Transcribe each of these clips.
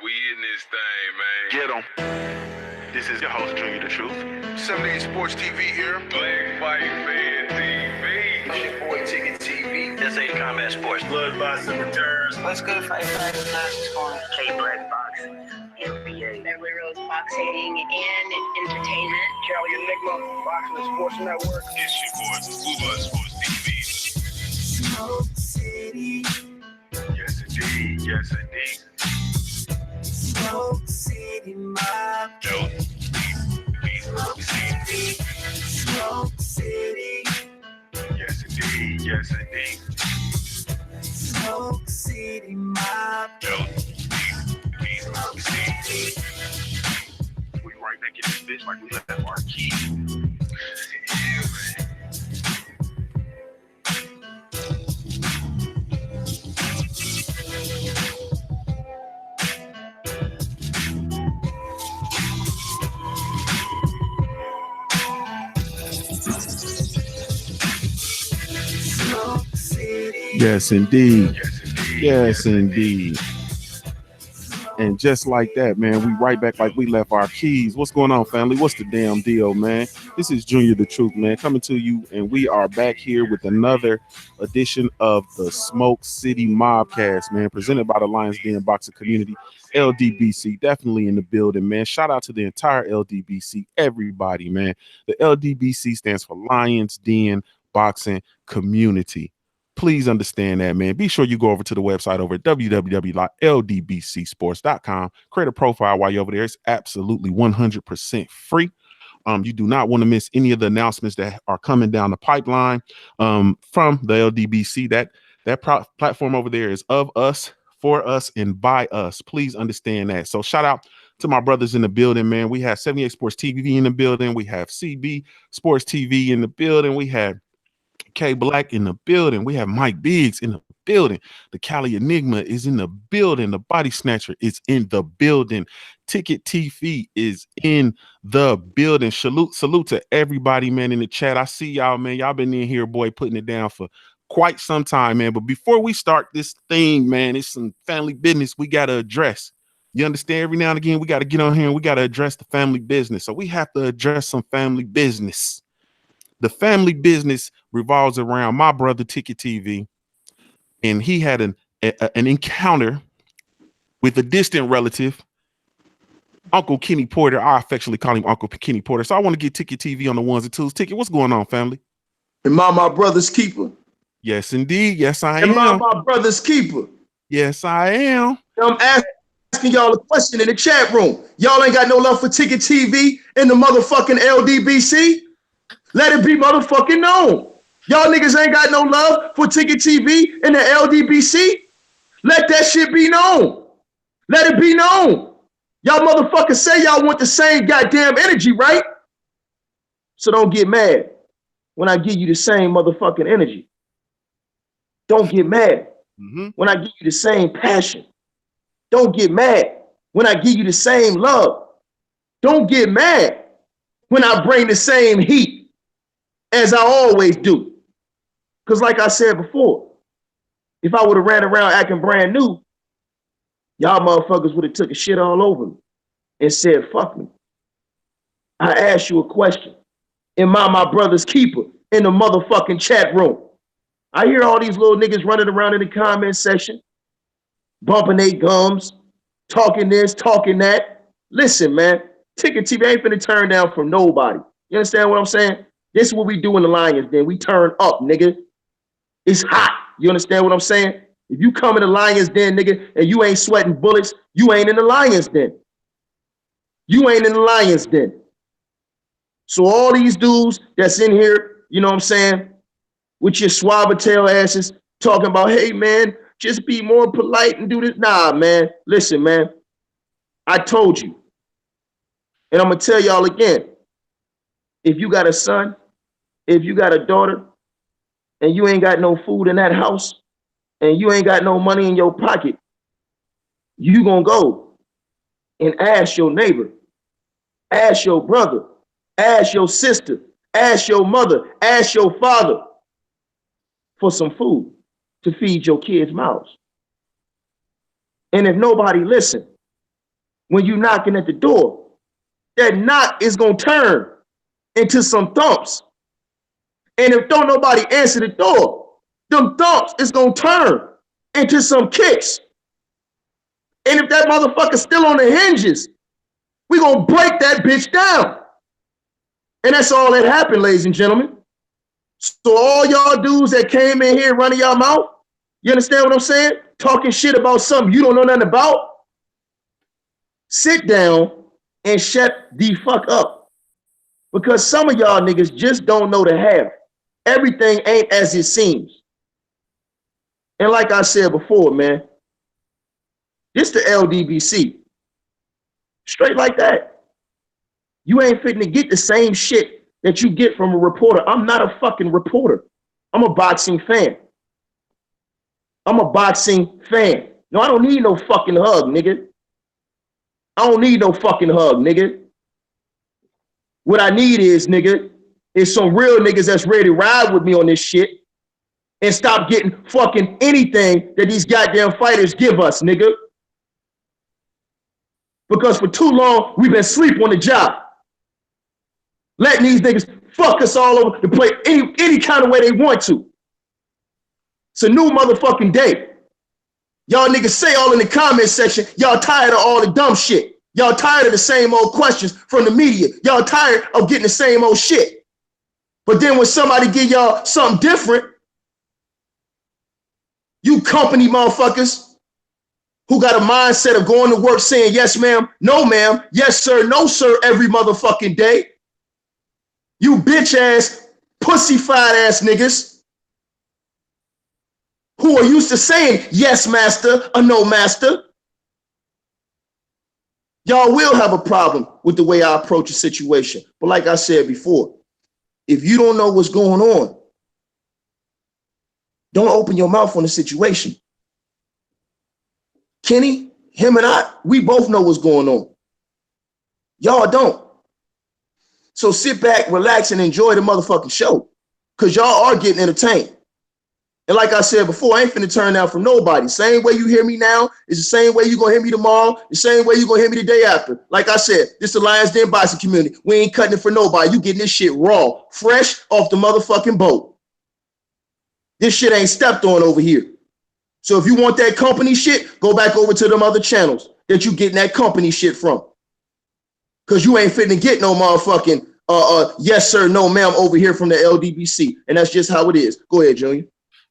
We in this thing, man. Get 'em. This is your host, Junior the Truth. 78 Sports TV here. Black Fight Fan TV. It's your boy Ticket TV. This ain't Combat Sports. Bloodboxing returns. What's good, Fight Flag? What's going on? K-Black Box, NBA. Beverly Rose Boxing and Entertainment. Cali Enigma, Boxing and Sports Network. It's your boy, Booba Sports TV. Smoke City. Yes, indeed. Yes, indeed. Smoke City Mob. Dope. Smoke City. Smoke City. Yes, indeed. Yes, indeed. Smoke City Mob. Dope. Smoke City. We right back in this bitch like we left our key. Yeah, man. Smoke City. Yes, indeed. Yes, indeed. Yes, indeed. And just like that, man, we right back like we left our keys. What's going on, family? What's the damn deal, man? This is Junior the Truth, man, coming to you, and we are back here with another edition of the Smoke City MobCast, man, presented by the Lions Den Boxing Community, LDBC, definitely in the building, man. Shout out to the entire LDBC, everybody, man. The LDBC stands for Lions Den Boxing Community. Please understand that, man. Be sure you go over to the website over at www.ldbcsports.com. Create a profile while you're over there. It's absolutely 100% free. You do not want to miss any of the announcements that are coming down the pipeline from the LDBC. That platform over there is of us, for us, and by us. Please understand that. So shout out to my brothers in the building, man. We have 78 Sports TV in the building. We have CB Sports TV in the building. We have K Black in the building. We have Mike Biggs in the building. The Cali Enigma is in the building. The Body Snatcher is in the building. Ticket TV is in the building. Salute to everybody, man, in the chat. I see y'all, man. Y'all been in here, boy, putting it down for quite some time, man. But before we start this thing, man, it's some family business we got to address. You understand? Every now and again, we got to get on here and we got to address the family business. So we have to address some family business. The family business revolves around my brother, Ticket TV, and he had an encounter with a distant relative, Uncle Kenny Porter. I affectionately call him Uncle Kenny Porter. So I want to get Ticket TV on the ones and twos. Ticket, what's going on, family? Am I my brother's keeper? Yes, indeed. Yes, I am. Am I my brother's keeper? Yes, I am. I'm asking y'all a question in the chat room. Y'all ain't got no love for Ticket TV and the motherfucking LDBC? Let it be motherfucking known. Y'all niggas ain't got no love for Ticket TV and the LDBC? Let that shit be known. Let it be known. Y'all motherfuckers say y'all want the same goddamn energy, right? So don't get mad when I give you the same motherfucking energy. Don't get mad when I give you the same passion. Don't get mad when I give you the same love. Don't get mad when I bring the same heat as I always do. Because like I said before, if I would have ran around acting brand new, y'all motherfuckers would have took a shit all over me and said, fuck me. I asked you a question. Am I my brother's keeper in the motherfucking chat room? I hear all these little niggas running around in the comment section, bumping their gums, talking this, talking that. Listen, man, Ticket TV ain't finna turn down from nobody. You understand what I'm saying? This is what we do in the Lions Den. We turn up, nigga. It's hot. You understand what I'm saying? If you come in the Lions Den, nigga, and you ain't sweating bullets, you ain't in the Lions Den. You ain't in the Lions Den. So all these dudes that's in here, you know what I'm saying, with your swabbertail asses talking about, hey, man, just be more polite and do this. Nah, man. Listen, man. I told you. And I'm going to tell y'all again. If you got a son, if you got a daughter, and you ain't got no food in that house, and you ain't got no money in your pocket, you gonna go and ask your neighbor, ask your brother, ask your sister, ask your mother, ask your father for some food to feed your kids' mouths. And if nobody listen, when you knocking at the door. That knock is gonna turn into some thumps. And if don't nobody answer the door, them thumps is gonna turn into some kicks. And if that motherfucker's still on the hinges, we gonna break that bitch down. And that's all that happened, ladies and gentlemen. So all y'all dudes that came in here running y'all mouth, you understand what I'm saying? Talking shit about something you don't know nothing about. Sit down and shut the fuck up. Because some of y'all niggas just don't know the half. Everything ain't as it seems. And like I said before, man, this the LDBC. Straight like that. You ain't fitting to get the same shit that you get from a reporter. I'm not a fucking reporter. I'm a boxing fan. I'm a boxing fan. No, I don't need no fucking hug, nigga. I don't need no fucking hug, nigga. What I need is, nigga, is some real niggas that's ready to ride with me on this shit and stop getting fucking anything that these goddamn fighters give us, nigga. Because for too long, we've been asleep on the job. Letting these niggas fuck us all over the place any kind of way they want to. It's a new motherfucking day. Y'all niggas say all in the comment section, y'all tired of all the dumb shit. Y'all tired of the same old questions from the media. Y'all tired of getting the same old shit. But then when somebody give y'all something different, you company motherfuckers who got a mindset of going to work saying yes ma'am, no ma'am, yes sir, no sir every motherfucking day. You bitch ass, pussy-fied ass niggas who are used to saying yes master or no master. Y'all will have a problem with the way I approach a situation. But like I said before, if you don't know what's going on, don't open your mouth on the situation. Kenny, him and I, we both know what's going on. Y'all don't. So sit back, relax, and enjoy the motherfucking show. Because y'all are getting entertained. And like I said before, I ain't finna turn down from nobody. Same way you hear me now is the same way you gonna hear me tomorrow, the same way you gonna hear me the day after. Like I said, this is the Lions Den boxing community. We ain't cutting it for nobody. You getting this shit raw, fresh off the motherfucking boat. This shit ain't stepped on over here. So if you want that company shit, go back over to them other channels that you getting that company shit from. Because you ain't fitting to get no motherfucking yes sir, no ma'am over here from the LDBC. And that's just how it is. Go ahead, Junior.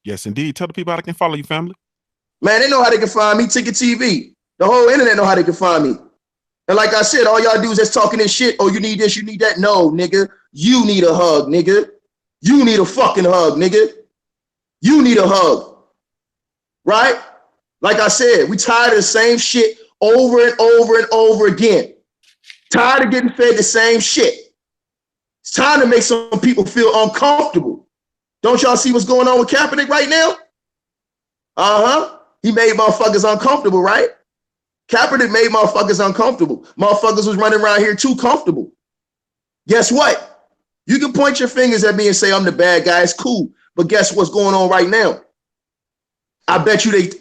Yes, indeed. Tell the people how they can follow you, family. Man, they know how they can find me. Ticket TV. The whole internet know how they can find me. And like I said, all y'all dudes that's talking this shit, oh, you need this, you need that. No, nigga. You need a hug, nigga. You need a fucking hug, nigga. You need a hug. Right? Like I said, we tired of the same shit over and over and over again. Tired of getting fed the same shit. It's time to make some people feel uncomfortable. Don't y'all see what's going on with Kaepernick right now? Uh-huh. He made motherfuckers uncomfortable, right? Kaepernick made motherfuckers uncomfortable. Motherfuckers was running around here too comfortable. Guess what? You can point your fingers at me and say I'm the bad guy. It's cool. But guess what's going on right now? I bet you these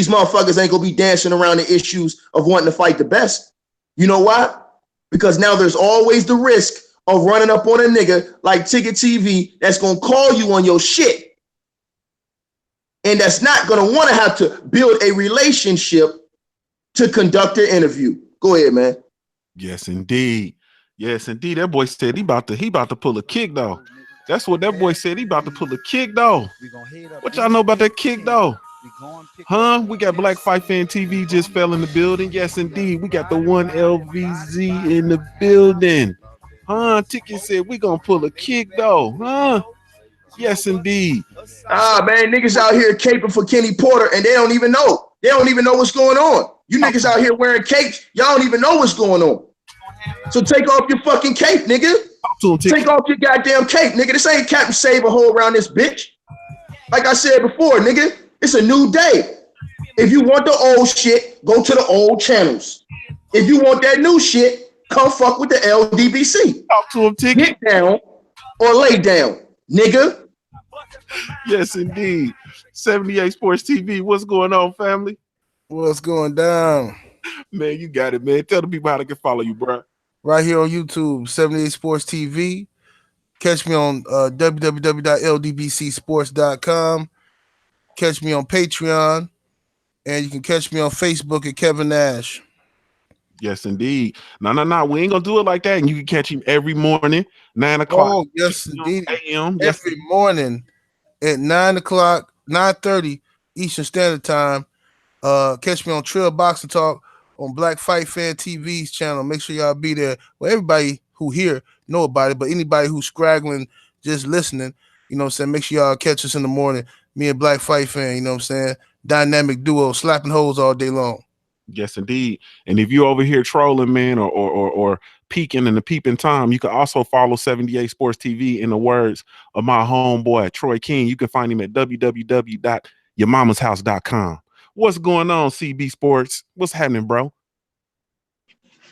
motherfuckers ain't gonna be dancing around the issues of wanting to fight the best. You know why? Because now there's always the risk of running up on a nigga like Ticket TV that's gonna call you on your shit. And that's not gonna wanna have to build a relationship to conduct an interview. Go ahead, man. Yes, indeed. Yes, indeed. That boy said he about to pull a kick, though. That's what that boy said. He about to pull a kick, though. What y'all know about that kick, though? Huh? We got Black Fight Fan TV just fell in the building. Yes, indeed. We got the one LVZ in the building. Huh? Ticket said we gonna pull a kick, though. Huh? Yes, indeed. Man, niggas out here caping for Kenny Porter and they don't even know. They don't even know what's going on. You niggas out here wearing capes, y'all don't even know what's going on. So take off your fucking cape, nigga. Take off your goddamn cape, nigga. This ain't Captain Save a Hole around this bitch. Like I said before, nigga, it's a new day. If you want the old shit, go to the old channels. If you want that new shit, come fuck with the LDBC. Talk to him, Ticket. Get down or lay down, nigga. Yes, indeed. 78 Sports TV. What's going on, family? What's going down? Man, you got it, man. Tell the people how they can follow you, bro. Right here on YouTube, 78 Sports TV. Catch me on www.ldbcsports.com. Catch me on Patreon. And you can catch me on Facebook at Kevin Nash. Yes, indeed. No. We ain't gonna do it like that. And you can catch him every morning, 9 o'clock. Oh, yes, indeed. AM. Every morning at 9 o'clock, 9:30 Eastern Standard Time. Catch me on Trail Boxing Talk on Black Fight Fan TV's channel. Make sure y'all be there. Well, everybody who here know about it, but anybody who's scraggling, just listening, you know what I'm saying? Make sure y'all catch us in the morning. Me and Black Fight Fan, you know what I'm saying? Dynamic duo, slapping hoes all day long. Yes, indeed. And if you over here trolling, man, or peeking in the peeping Tom, you can also follow 78 Sports TV in the words of my homeboy Troy King. You can find him at www.yourmamashouse.com. What's going on, CB Sports? What's happening, bro?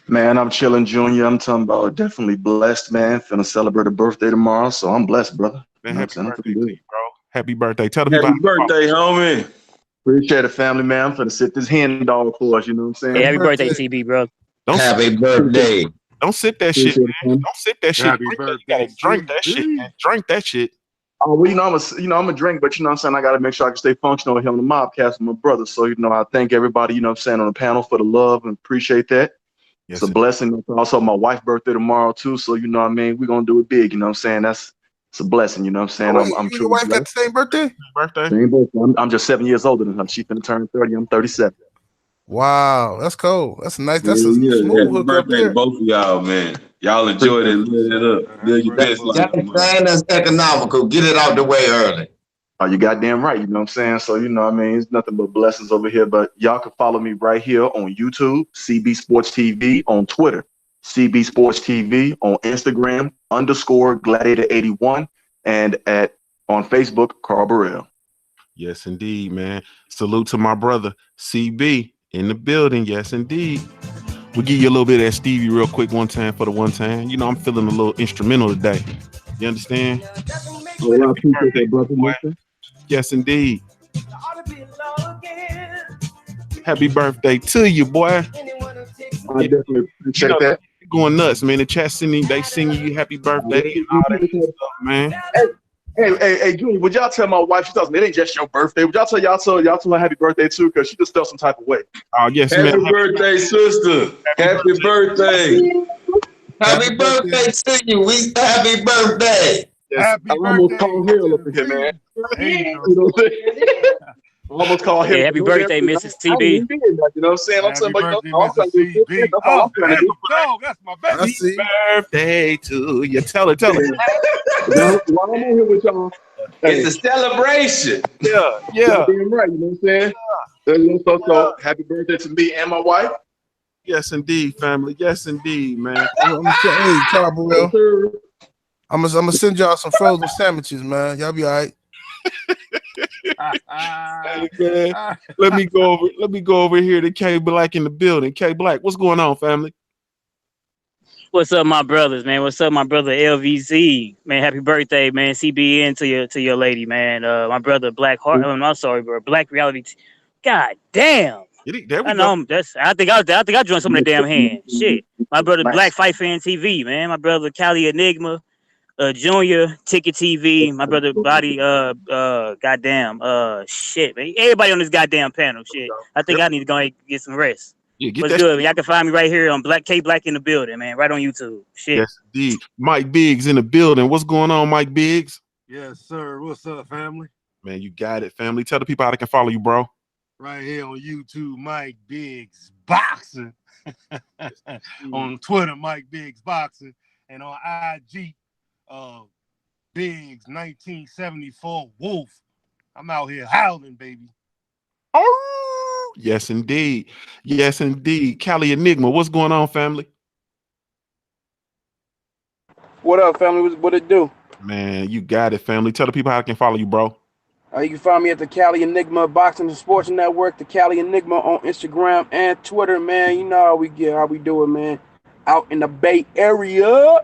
Man, I'm chilling, Junior. I'm talking about definitely blessed, man. Finna celebrate a birthday tomorrow, so I'm blessed, brother. Man, You know happy what I'm birthday saying? to you, bro. Happy birthday. Tell the people Happy how- birthday, homie. Appreciate it, family, man. I'm finna sit this hen dog for us, you know what I'm saying? Hey, happy birthday, CB, bro. Don't Happy birthday. Don't sip that shit, Appreciate man. it, man. Don't sip that shit. Happy Drink that. You birthday, gotta drink that CB. shit, man. Drink that shit. Oh, well, I'm a drink, but you know what I'm saying? I gotta make sure I can stay functional here on the MobCast with my brother. So, I thank everybody, you know what I'm saying, on the panel for the love and appreciate that. Yes, It's a blessing. It's also my wife's birthday tomorrow too. So, you know what I mean? We're gonna do it big, you know what I'm saying? It's a blessing, you know what I'm saying? Wait, I'm you and truly your wife got blessed. the same birthday? birthday. Same birthday. I'm just 7 years older than her. She finna turn 30. I'm 37. Wow, that's cool. That's nice. Yeah, That's a yeah. smooth Happy hook up birthday to there. both of y'all, man. Y'all enjoy it and live it up. Live your best life. That thing that's economical. Get it out the way early. Oh, you goddamn right. You know what I'm saying? So, you know what I mean? It's nothing but blessings over here. But y'all can follow me right here on YouTube, CB Sports TV, on Twitter, CB Sports TV, on Instagram, _Gladiator81, and on Facebook, Carl Burrell. Yes, indeed, man. Salute to my brother CB in the building. Yes, indeed. We'll give you a little bit of that Stevie real quick one time for the one time. You know, I'm feeling a little instrumental today. You understand? Well, I appreciate that, brother. Boy. Yes, indeed. Happy birthday to you, boy. I definitely appreciate that. Going nuts, man. The chat singing, they singing you happy birthday and all that good stuff, man. Hey, Junior, would y'all tell my wife, she tells me it ain't just your birthday. Would y'all tell her happy birthday too? Because she just felt some type of way. Oh, yes, Happy man. birthday, sister. Happy birthday. Happy birthday to you. Happy birthday. Happy I almost birthday. called Harold up in here, man. There you You know what I'm saying? I almost called him. Hey, happy birthday, Mrs. TB. You know what I'm saying? I'm Happy saying, birthday, I'm trying to Mrs. do CB. That's all I'm trying to do. Dog, that's my I baby. see. Birthday to you. Tell her. Now, while I'm on here with y'all, It's a celebration. Yeah. goddamn right, you know what I'm saying? So happy birthday to me and my wife. Yes, indeed, family. Yes, indeed, man. Hey, Carl Burrell. I'm gonna send y'all some frozen sandwiches, man. Y'all be all right. Hey, man. Let me go over here to K Black in the building. K Black, what's going on, family? What's up, my brothers, man? What's up, my brother LVZ? Man, happy birthday, man. CBN to your lady, man. My brother Black Heart. I'm sorry, bro. Black Reality. God damn. There we I know. go. I think I joined some of the damn hand. Shit. My brother Black Fight Fan TV, man. My brother Cali Enigma, Junior Ticket TV. My brother Body. Goddamn. Shit, man. Everybody on this goddamn panel. Shit. I think I need to go and get some rest. Yeah, get What's that good, shit. man? Y'all can find me right here on K Black in the building, man. Right on YouTube. Shit. Yes, indeed. Mike Biggs in the building. What's going on, Mike Biggs? Yes, sir. What's up, family? Man, you got it, family. Tell the people how they can follow you, bro. Right here on YouTube, Mike Biggs Boxing. On Twitter, Mike Biggs Boxing. And on IG, Biggs 1974 Wolf. I'm out here howling, baby. Oh, yes, indeed. Yes, indeed. Cali Enigma, what's going on, family? What up, family? What it do? Man, you got it, family. Tell the people how they can follow you, bro. You can find me at the Cali Enigma Boxing and Sports Network, the Cali Enigma on Instagram and Twitter, man. You know how we do it, man. Out in the Bay Area.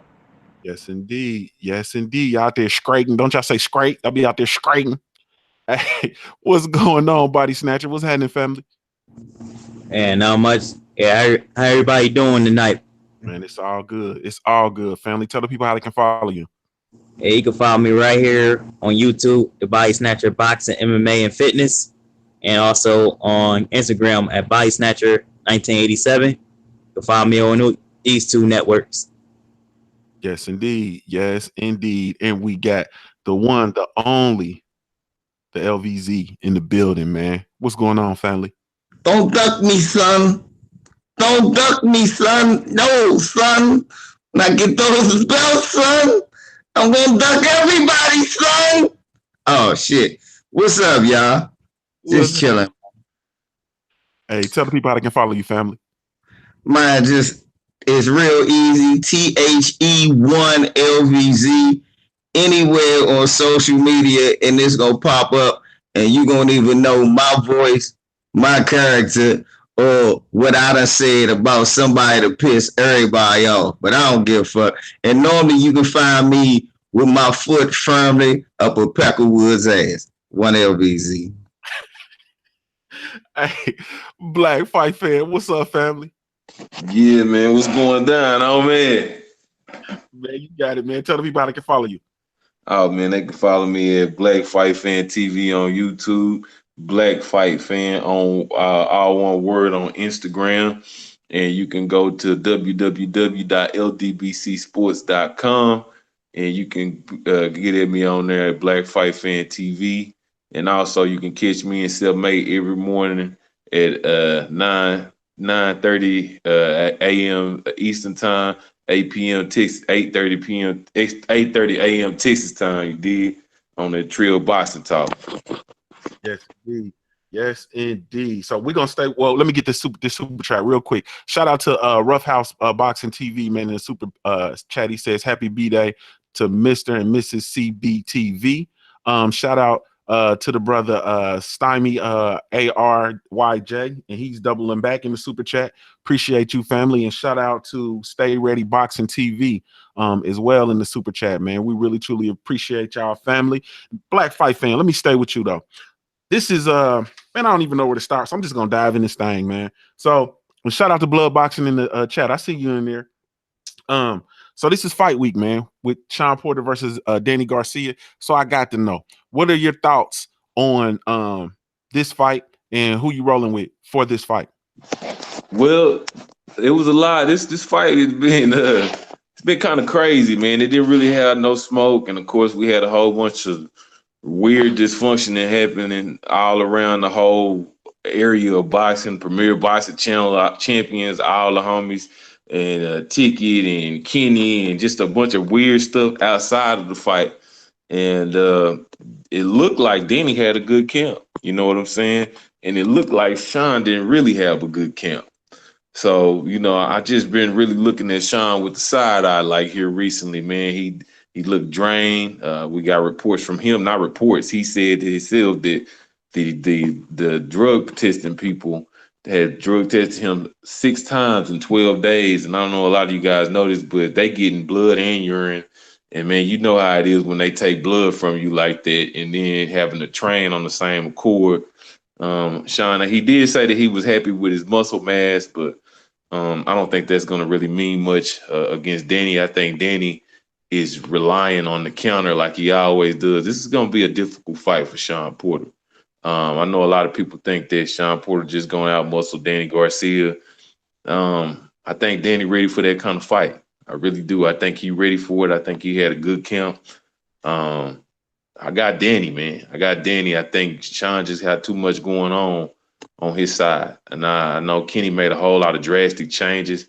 Yes, indeed. Yes, indeed. Y'all out there scraping. Don't y'all say scrape? I'll be out there scraping. Hey, what's going on, Body Snatcher? What's happening, family? And not much. Yeah, how everybody doing tonight? Man, it's all good. It's all good, family. Tell the people how they can follow you. Hey, you can follow me right here on YouTube, The Body Snatcher Boxing, MMA, and Fitness, and also on Instagram at Body Snatcher 1987. You can follow me on these two networks. Yes, indeed. Yes, indeed. And we got the one, the only, the LVZ in the building, man. What's going on, family? Don't duck me, son. Don't duck me, son. No, son. When I get those belts, son, I'm gonna duck everybody, son. Oh shit. What's up, y'all? Just chilling. Hey, tell the people how they can follow you, family. Mine just is real easy. THE1LVZ anywhere on social media, and it's gonna pop up, and you gonna even know my voice, my character, or what I done said about somebody to piss everybody off. But I don't give a fuck. And normally you can find me with my foot firmly up a Peckerwood's ass. 1LVZ. Hey, Black Fight Fan, what's up, family? Yeah, man, what's going down? Oh, man. Man, you got it, man. Tell the people how they can follow you. Oh, man, they can follow me at Black Fight Fan TV on YouTube, Black Fight Fan on all one word on Instagram, and you can go to www.ldbcsports.com, and you can get at me on there at Black Fight Fan TV, and also you can catch me and Seth May every morning at 9:30 a.m. Eastern Time, 8 p.m. Texas, 8:30 p.m. 8:30 a.m. Texas time. You did on the Trill Boxing Talk. Yes, indeed. Yes, indeed. So we're gonna stay. Well, let me get this super chat real quick. Shout out to Rough House Boxing TV, man, in the super chat. He says happy B-Day to Mr. and Mrs. CBTV. Shout out to the brother Stymie ARYJ, and he's doubling back in the super chat. Appreciate you, family, and shout out to Stay Ready Boxing TV as well in the super chat, man. We really truly appreciate y'all, family. Black Fight Fan, let me stay with you though. This is man, I don't even know where to start, so I'm just gonna dive in this thing, man. So shout out to Blood Boxing in the chat. I see you in there. So this is fight week, man, with Sean Porter versus Danny Garcia. So I got to know, what are your thoughts on this fight and who you rolling with for this fight? Well, it was a lot. This fight has been it's been kind of crazy, man. It didn't really have no smoke, and of course we had a whole bunch of weird dysfunction that happening all around the whole area of boxing. Premier Boxing Channel champions, all the homies, and Ticket and Kenny, and just a bunch of weird stuff outside of the fight. And it looked like Danny had a good camp. You know what I'm saying? And it looked like Sean didn't really have a good camp. So, you know, I just been really looking at Sean with the side eye like here recently, man. He looked drained. We got reports from him, not reports. He said to himself that the drug testing people had drug tested him 6 times in 12 days. And I don't know a lot of you guys know this, but they getting blood and urine. And man, you know how it is when they take blood from you like that and then having to train on the same accord. Sean, he did say that he was happy with his muscle mass, but I don't think that's going to really mean much against Danny. I think Danny is relying on the counter like he always does. This is going to be a difficult fight for Sean Porter. I know a lot of people think that Sean Porter just going out muscle Danny Garcia. I think Danny ready for that kind of fight. I really do. I think he ready for it. I think he had a good camp. I got Danny, man. I got Danny. I think Sean just had too much going on his side. And I know Kenny made a whole lot of drastic changes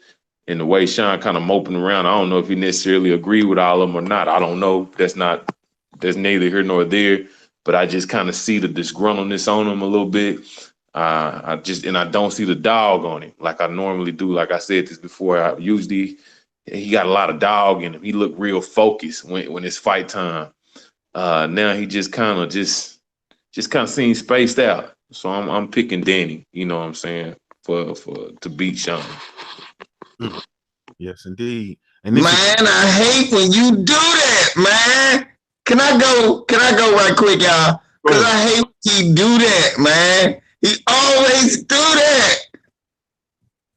in the way Sean kind of moping around. I don't know if he necessarily agree with all of them or not. I don't know. That's neither here nor there. But I just kind of see the disgruntledness on him a little bit. I don't see the dog on him like I normally do. Like I said this before, he got a lot of dog in him. He looked real focused when it's fight time. Now he just kind of seems spaced out. So I'm picking Danny. You know what I'm saying, to beat Sean. Yes, indeed. And I hate when you do that, man. Can I go right quick, y'all? Because I hate when he do that, man. He always do that.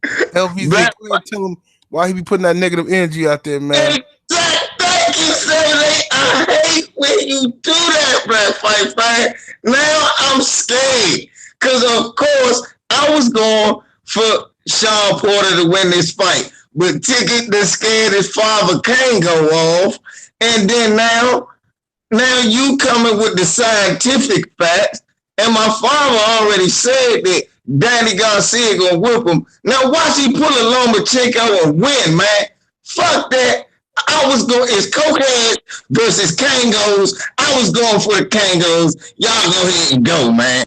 LVZ, go ahead and tell him why he be putting that negative energy out there, man. Thank you, Saturday. I hate when you do that, Black Fight Fire. Now I'm scared. Because, of course, I was going for Sean Porter to win this fight. But Ticket that scared his father can't go off. And then now you coming with the scientific facts. And my father already said that Danny Garcia gonna whip him. Now watch he pull a Lomachenko and win, man. Fuck that. I was going, it's cokehead versus Kangos. I was going for the Kangos. Y'all go ahead and go, man.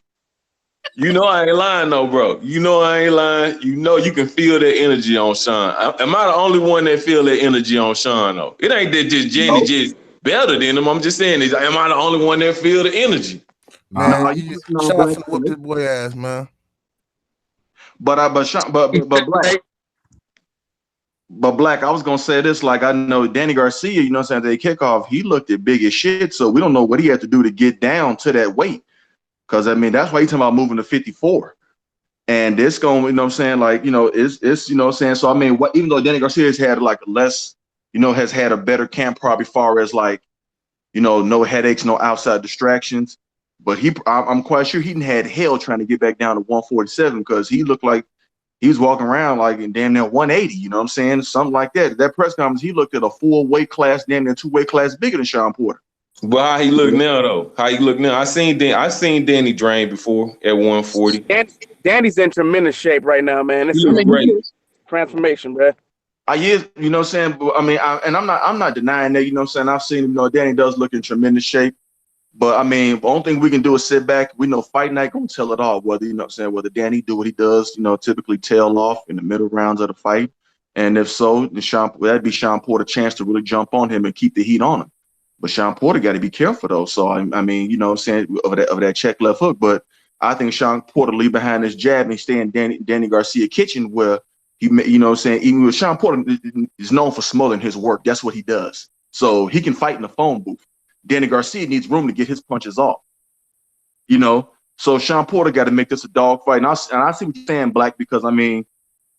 You know I ain't lying though, bro. You know I ain't lying. You know you can feel that energy on Sean. Am I the only one that feel that energy on Sean though? It ain't that just Jenny just better than him. I'm just saying, am I the only one that feel the energy? Man, Sean finna whoop this boy ass, man. But Black, I was gonna say this. Like I know Danny Garcia, you know what I'm saying, at the kickoff, he looked at big as shit. So we don't know what he had to do to get down to that weight. Because I mean, that's why he's talking about moving to 54. And it's going, you know what I'm saying, like, you know, it's you know what I'm saying. So I mean, even though Danny Garcia has had like has had a better camp probably far as like, you know, no headaches, no outside distractions. But I'm quite sure he had hell trying to get back down to 147 because he looked like he was walking around like in damn near 180, you know what I'm saying? Something like that. At that press conference, he looked at a full weight class, damn near 2 weight class bigger than Sean Porter. But how he look now though? How he look now? I seen Danny drain before at 140. Danny's in tremendous shape right now, man. It's great. Transformation, bro. You know what I'm saying? But I mean, I'm not denying that, you know what I'm saying? I've seen him, you know, Danny does look in tremendous shape. But I mean, the only thing we can do is sit back. We know fight night gonna tell it all, whether, you know what I'm saying, whether Danny do what he does, you know, typically tail off in the middle rounds of the fight. And if so, that'd be Sean Porter's chance to really jump on him and keep the heat on him. But Sean Porter got to be careful though. So I mean, you know what I'm saying, of that check left hook. But I think Sean Porter leave behind his jab and stay in Danny Garcia kitchen where he, you know what I'm saying, even with Sean Porter is known for smothering his work. That's what he does. So he can fight in the phone booth. Danny Garcia needs room to get his punches off. You know, so Sean Porter got to make this a dog fight. And I see what you're saying, Black, because I mean,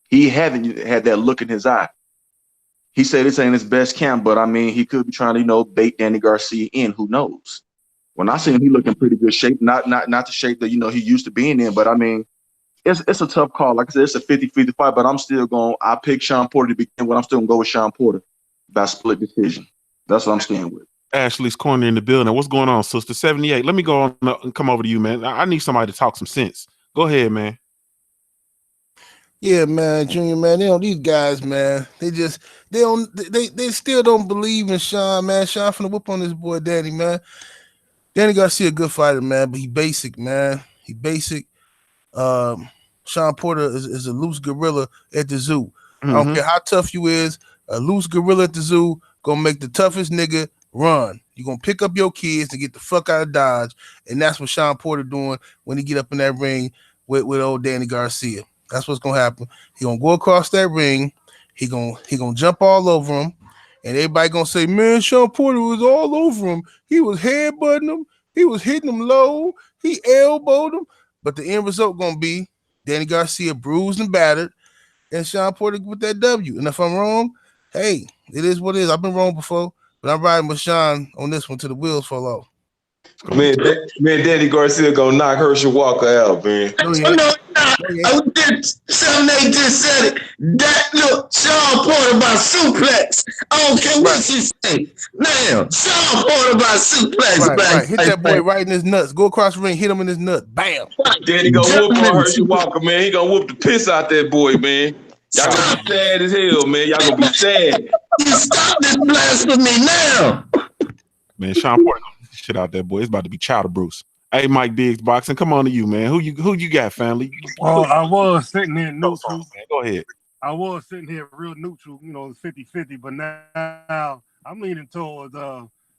he haven't had that look in his eye. He said this ain't his best camp, but I mean, he could be trying to, you know, bait Danny Garcia in. Who knows? When I see him, he look in pretty good shape. Not the shape that, you know, he used to being in, but I mean, it's a tough call. Like I said, it's a 50-50 fight, but I'm still going. I pick Sean Porter to begin with. I'm still gonna go with Sean Porter by split decision. That's what I'm staying with. Ashley's corner in the building. What's going on, sister? 78. Let me go on and come over to you, man. I need somebody to talk some sense. Go ahead, man. Yeah, man, Junior, man. These guys, man. They still don't believe in Sean, man. Sean finna whoop on this boy, Danny, man. Danny Garcia, a good fighter, man, but he basic, man. He basic. Sean Porter is a loose gorilla at the zoo. I don't care how tough you is. A loose gorilla at the zoo gonna make the toughest nigga run. You're gonna pick up your kids and get the fuck out of Dodge, and that's what Sean Porter doing when he get up in that ring with old Danny Garcia. That's what's gonna happen. He gonna go across that ring. He gonna jump all over him, and everybody gonna say, "Man, Sean Porter was all over him. He was headbutting him. He was hitting him low. He elbowed him." But the end result gonna be Danny Garcia bruised and battered, and Sean Porter with that W. And if I'm wrong, hey, it is what it is. I've been wrong before, but I'm riding with Sean on this one till the wheels fall off. Man, Danny Garcia gonna knock Herschel Walker out, man. No, something they just said it. That look, Sean Porter by suplex. I don't care what you say. Now, Sean Porter by suplex. Right. Hit that boy right in his nuts. Go across the ring, hit him in his nut. Bam. Danny gonna whoop on Herschel Walker, man. He gonna whoop the piss out that boy, man. Y'all gonna be sad as hell, man. Y'all gonna be sad. You stop this blasphemy now. Man, Sean Porter gonna beat the shit out that boy. It's about to be Chowder Bruce. Hey, Mike Biggs Boxing, come on to you, man. Who you got, family? Well, I was sitting here neutral. Go ahead. I was sitting here real neutral, you know, 50-50, but now I'm leaning towards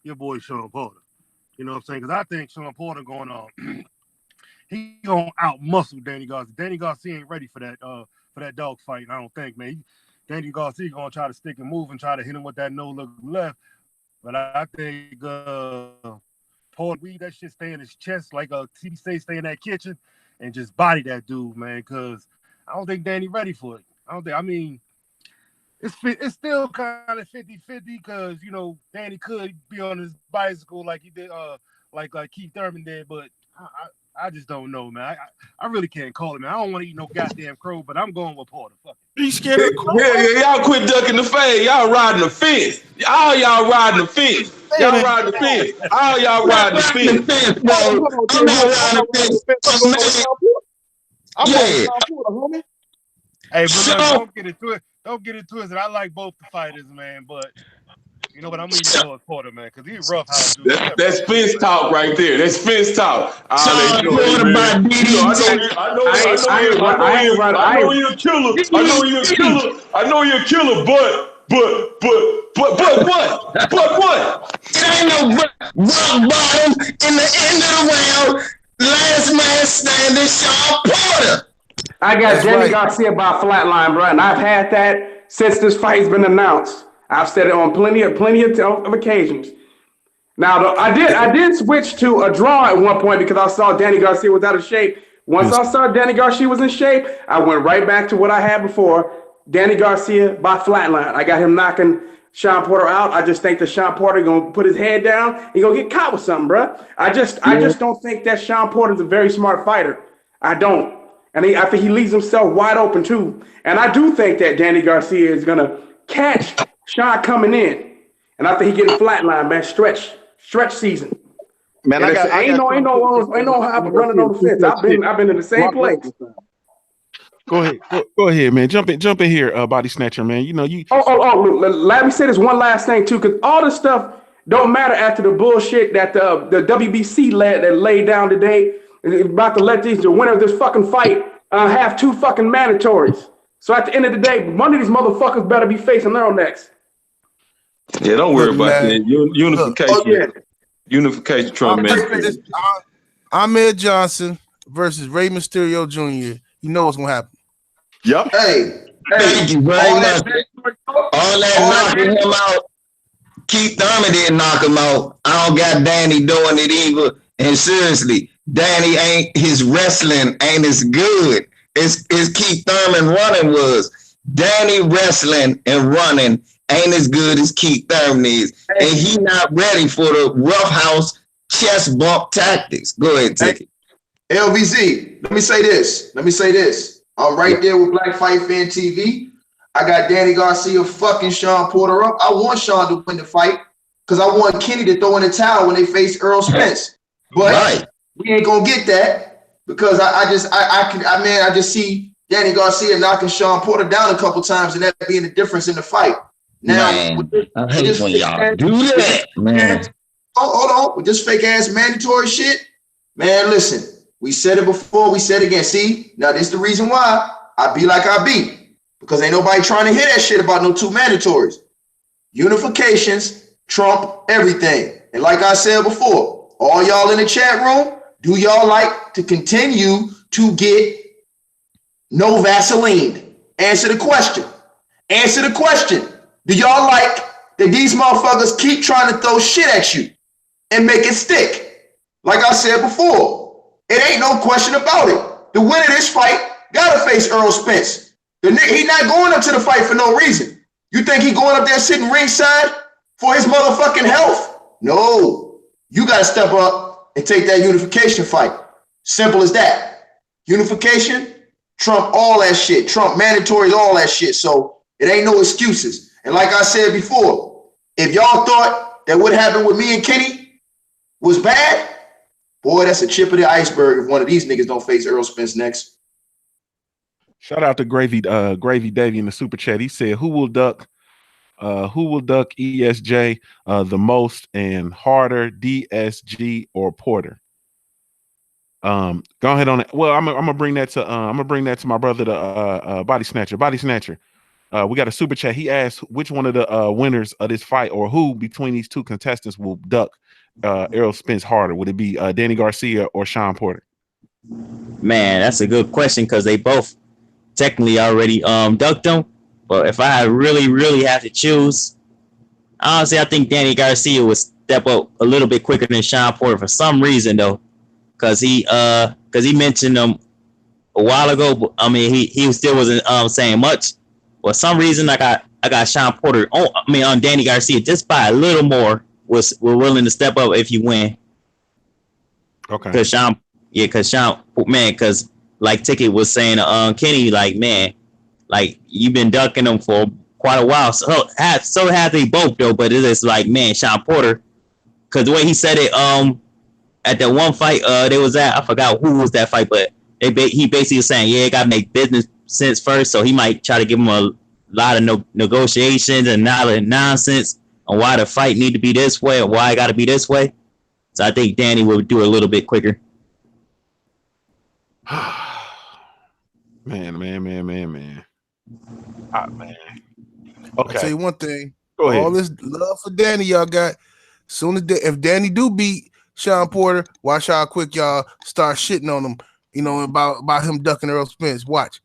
your boy Sean Porter. You know what I'm saying? Because I think Sean Porter going on, he gonna out muscle Danny Garcia. Danny Garcia ain't ready for that dog fight. I don't think, man. Danny Garcia gonna try to stick and move and try to hit him with that no look left. But I think Porter, that shit stay in his chest like a TB stay in that kitchen and just body that dude, man. Because I don't think Danny ready for it. I don't think. I mean, it's still kind of 50-50 because Danny could be on his bicycle like he did, like Keith Thurman did, but I just don't know, man. I really can't call it, man. I don't want to eat no goddamn crow, but I'm going with Porter. Fuck it. You scared of crow? Yeah, y'all quit ducking the fade. Y'all riding the fence. All y'all riding the fence. Y'all riding the fence. All y'all riding the fence. I'm not riding the fence. I'm Yeah. homie. Hey, but don't get it twisted. I like both the fighters, man, but you know what? I'm leaning towards Porter, man, because he's rough. That's fence talk right there. That's fence talk. I know you're a killer. I know you're a killer. I know you're a killer, but what? But what? It ain't no rock bottom in the end of the round. Last man standing, Sean Porter. I got Danny Garcia by flatline, bro, and I've had that since this fight's been announced. I've said it on plenty of occasions. Now, I did switch to a draw at one point because I saw Danny Garcia was out of shape. Once I saw Danny Garcia was in shape, I went right back to what I had before. Danny Garcia by flatline. I got him knocking Sean Porter out. I just think that Sean Porter gonna put his head down. He gonna get caught with something, bro. I just don't think that Sean Porter's a very smart fighter. I don't. And I think he leaves himself wide open too. And I do think that Danny Garcia is gonna catch Sean coming in. And I think he getting flatline, man. Stretch season. Man, ain't no how running on the fence. I've been in the same place. Go ahead, man. Jump in here, body snatcher, man. Look, let me say this one last thing too, because all this stuff don't matter after the bullshit that the WBC laid down today. About to let the winner of this fucking fight have 2 fucking mandatories. So at the end of the day, one of these motherfuckers better be facing their own necks. Yeah, don't worry about that. Unification. Unification, Trump, man. Ahmed Johnson versus Rey Mysterio Jr. You know what's gonna happen. Yep. Hey, thank you very much. All that knocking him out. Keith Thurman didn't knock him out. I don't got Danny doing it either. And seriously, his wrestling ain't as good as Keith Thurman running was. Danny wrestling and running ain't as good as Keith Thurman is. And he not ready for the roughhouse chest bump tactics. Go ahead, take it. LVZ, let me say this. I'm right there with Black Fight Fan TV. I got Danny Garcia fucking Sean Porter up. I want Sean to win the fight because I want Kenny to throw in the towel when they face Earl Spence. But we ain't gonna get that because I just see Danny Garcia knocking Sean Porter down a couple times and that being the difference in the fight. Now, I hate when y'all do that, man. Hold on, with this fake ass mandatory shit, man. Listen. We said it before, we said it again. See, now this is the reason why I be like I be. Because ain't nobody trying to hear that shit about no 2 mandatories. Unifications trump everything. And like I said before, all y'all in the chat room, do y'all like to continue to get no Vaseline? Answer the question. Do y'all like that these motherfuckers keep trying to throw shit at you and make it stick? Like I said before, it ain't no question about it. The winner of this fight gotta face Earl Spence. He not going up to the fight for no reason. You think he going up there sitting ringside for his motherfucking health? No. You gotta step up and take that unification fight. Simple as that. Unification, trump all that shit. Trump mandatories, all that shit. So it ain't no excuses. And like I said before, if y'all thought that what happened with me and Kenny was bad, boy, that's a chip of the iceberg if one of these niggas don't face Earl Spence next. Shout out to Gravy Davy in the super chat. He said, "Who will duck ESJ the most and harder, DSG or Porter?" Go ahead on it. Well, I'm gonna bring that to my brother, the body snatcher. We got a super chat. He asked which one of the winners of this fight or who between these 2 contestants will duck Errol Spence harder. Would it be Danny Garcia or Sean Porter? Man, that's a good question because they both technically already ducked him. But if I really have to choose, honestly, I think Danny Garcia would step up a little bit quicker than Sean Porter for some reason though, because he mentioned him a while ago, but I mean he still wasn't saying much. For some reason, I got Sean Porter on Danny Garcia just by a little more. We're willing to step up if you win. Okay. Because Sean, because like Ticket was saying, Kenny, like, man, like you've been ducking them for quite a while. So have they both though, but it is like, man, Sean Porter, because the way he said it, at that one fight, they was at, I forgot who was that fight, but he basically was saying, yeah, got to make business sense first. So he might try to give him a lot of negotiations and nonsense on why the fight need to be this way or why it got to be this way. So I think Danny would do it a little bit quicker. Man. Man. Okay. I'll tell you one thing. Go ahead. All this love for Danny y'all got. Soon as if Danny do beat Sean Porter, watch how quick y'all start shitting on him. You know about him ducking Earl Spence. Watch.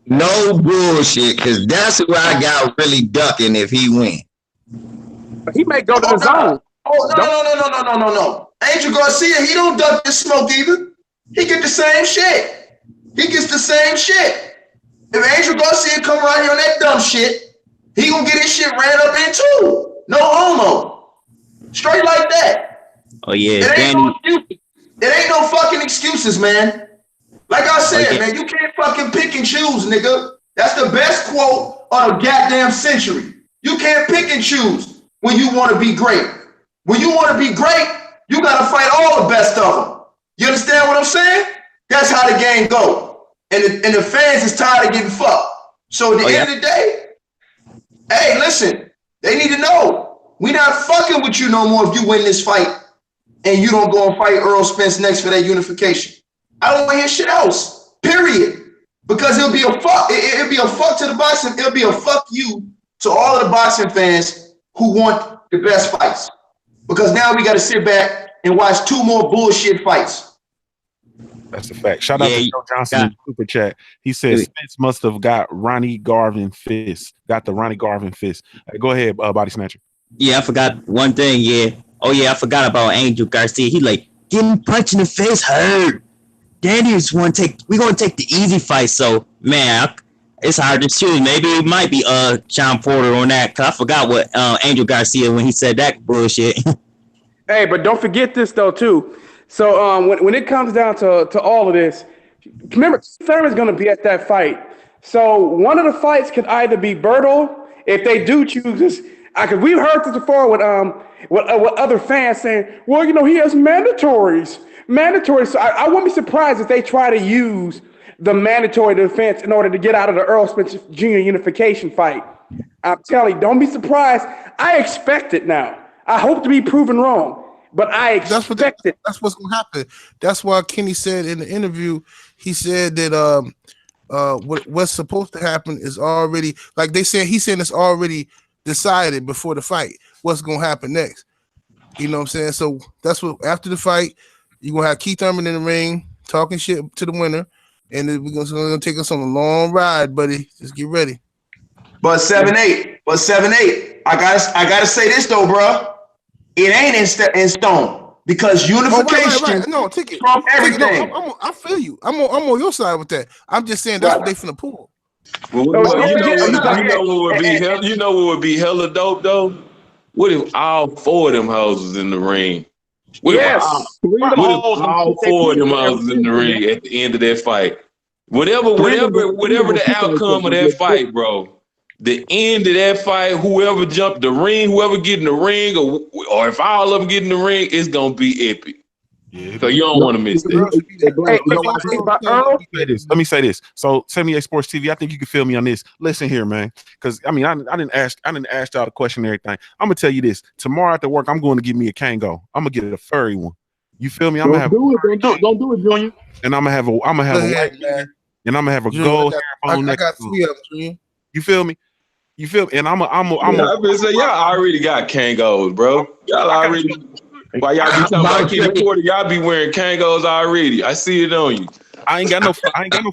No bullshit, because that's who I got really ducking if he win. He may go to the zone. No. Angel Garcia, he don't duck this smoke either. He get the same shit. He gets the same shit. If Angel Garcia come right here on that dumb shit, he gonna get his shit ran up in too. No homo. Straight like that. Oh yeah, It ain't no fucking excuses, man. Like I said, man, you can't fucking pick and choose, nigga. That's the best quote of the goddamn century. You can't pick and choose when you want to be great. When you want to be great, you got to fight all the best of them. You understand what I'm saying? That's how the game go. And the fans is tired of getting fucked. So at the end of the day, hey, listen, they need to know we not fucking with you no more if you win this fight and you don't go and fight Earl Spence next for that unification. I don't want to hear shit else. Period. Because it'll be a fuck. It'll be a fuck to the boxing. It'll be a fuck you to all of the boxing fans who want the best fights. Because now we got to sit back and watch two more bullshit fights. That's a fact. Shout out to Joe Johnson in the super chat. He said Spence must have got Ronnie Garvin fist. Got the Ronnie Garvin fist. Go ahead, Body Snatcher. Yeah, I forgot one thing. Yeah. Oh yeah, I forgot about Angel Garcia. He like getting punched in the face hurt. Danny's we gonna take the easy fight. So man, it's hard to choose. Maybe it might be Sean Porter on that. Cause I forgot what Angel Garcia when he said that bullshit. Hey, but don't forget this though too. So when it comes down to all of this, remember Thurman's gonna be at that fight. So one of the fights could either be Berto if they do choose this. Because we've heard this before with other fans saying, well, you know, he has mandatories. So I wouldn't be surprised if they try to use the mandatory defense in order to get out of the Earl Spence Jr. unification fight. I'm telling you, don't be surprised. I expect it now. I hope to be proven wrong, but I expect it. That's what's going to happen. That's why Kenny said in the interview, he said that what's supposed to happen is already, like they said, he's saying it's already decided before the fight what's going to happen next. You know what I'm saying? So that's what, after the fight, you're going to have Keith Thurman in the ring talking shit to the winner, and then we're going to take us on a long ride, buddy. Just get ready. But 7-8. I gotta say this though, bro. It ain't in stone because unification from everything. No, I feel you. I'm on your side with that. I'm just saying that's what they finna pull. Well, you know what would be hella dope though? What if all four of them houses in the ring? What if all four of them houses in the ring at the end of that fight? Whatever the outcome of that fight, bro. The end of that fight, whoever jumped the ring, whoever get in the ring, or if all of them get in the ring, it's gonna be epic. Yeah, so you don't want to miss that. Let me say this. So 78 Sports TV, I think you can feel me on this. Listen here, man. Because I mean, I didn't ask y'all the question and everything. I'm gonna tell you this. Tomorrow after work, I'm going to give me a Kango. I'm gonna get a furry one. You feel me? I'm gonna have don't do it, Junior. And I'm gonna have a white man, and I'm gonna have a gold hairphone. I got 3 of them, Junior. You feel me? You feel me? And I'm say y'all already got Kangos, bro. Y'all already. While y'all be talking about Kenny Porter, y'all be wearing Kangos already. I see it on you. I ain't got no. I'm gonna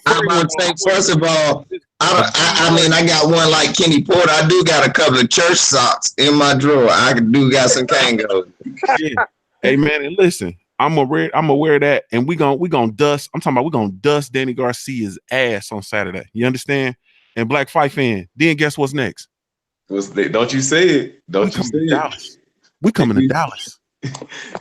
say, first of all, I mean, I got one like Kenny Porter. I do got a couple of church socks in my drawer. I do got some Kangos. Yeah. Hey man, and listen, I'm aware of that, and we gonna dust. I'm talking about we gonna dust Danny Garcia's ass on Saturday. You understand? And Black Fight Fan. Then guess what's next? Don't you say it? Don't you say it? Dallas. We coming to Dallas.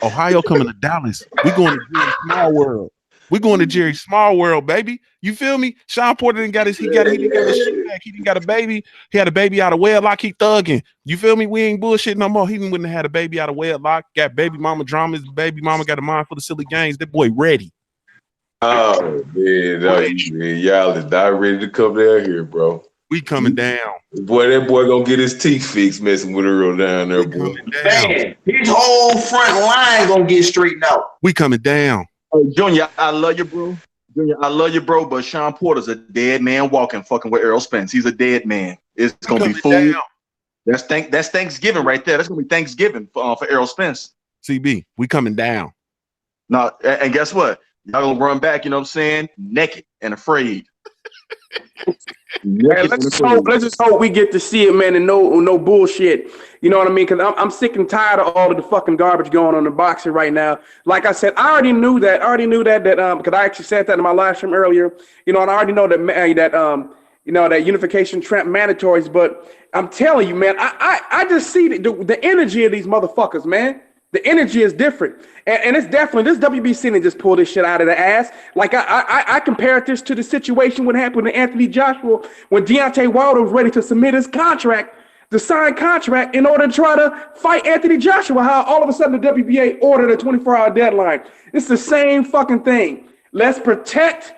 Ohio coming to Dallas. We going to Jerry Small World. We going to Jerry Small World, baby. You feel me? Sean Porter didn't got his shit back. He didn't got a baby. He had a baby out of wedlock. He thugging. You feel me? We ain't bullshit no more. He wouldn't have had a baby out of wedlock. Got baby mama drama. His baby mama got a mind for the silly games. That boy ready. Oh man, y'all is not ready to come down here, bro. We coming down. Boy, that boy gonna get his teeth fixed messing with Earl down there, boy. Man, his whole front line gonna get straightened out. We coming down. Hey, Junior, I love you, bro. But Sean Porter's a dead man walking fucking with Errol Spence. He's a dead man. It's gonna be food. That's Thanksgiving right there. That's gonna be Thanksgiving for Errol Spence. CB, we coming down. No, and guess what? Y'all gonna run back, you know what I'm saying? Naked and afraid. Hey, let's just hope we get to see it, man, and no bullshit. You know what I mean? Because I'm sick and tired of all of the fucking garbage going on in boxing right now. Like I said, I already knew that because I actually said that in my live stream earlier. You know, and I already know that unification Trump mandatories. But I'm telling you, man, I just see the energy of these motherfuckers, man. The energy is different. And it's definitely, this WBC didn't just pull this shit out of the ass. Like, I compared this to the situation what happened to Anthony Joshua when Deontay Wilder was ready to submit his contract, the signed contract, in order to try to fight Anthony Joshua. How all of a sudden the WBA ordered a 24-hour deadline. It's the same fucking thing. Let's protect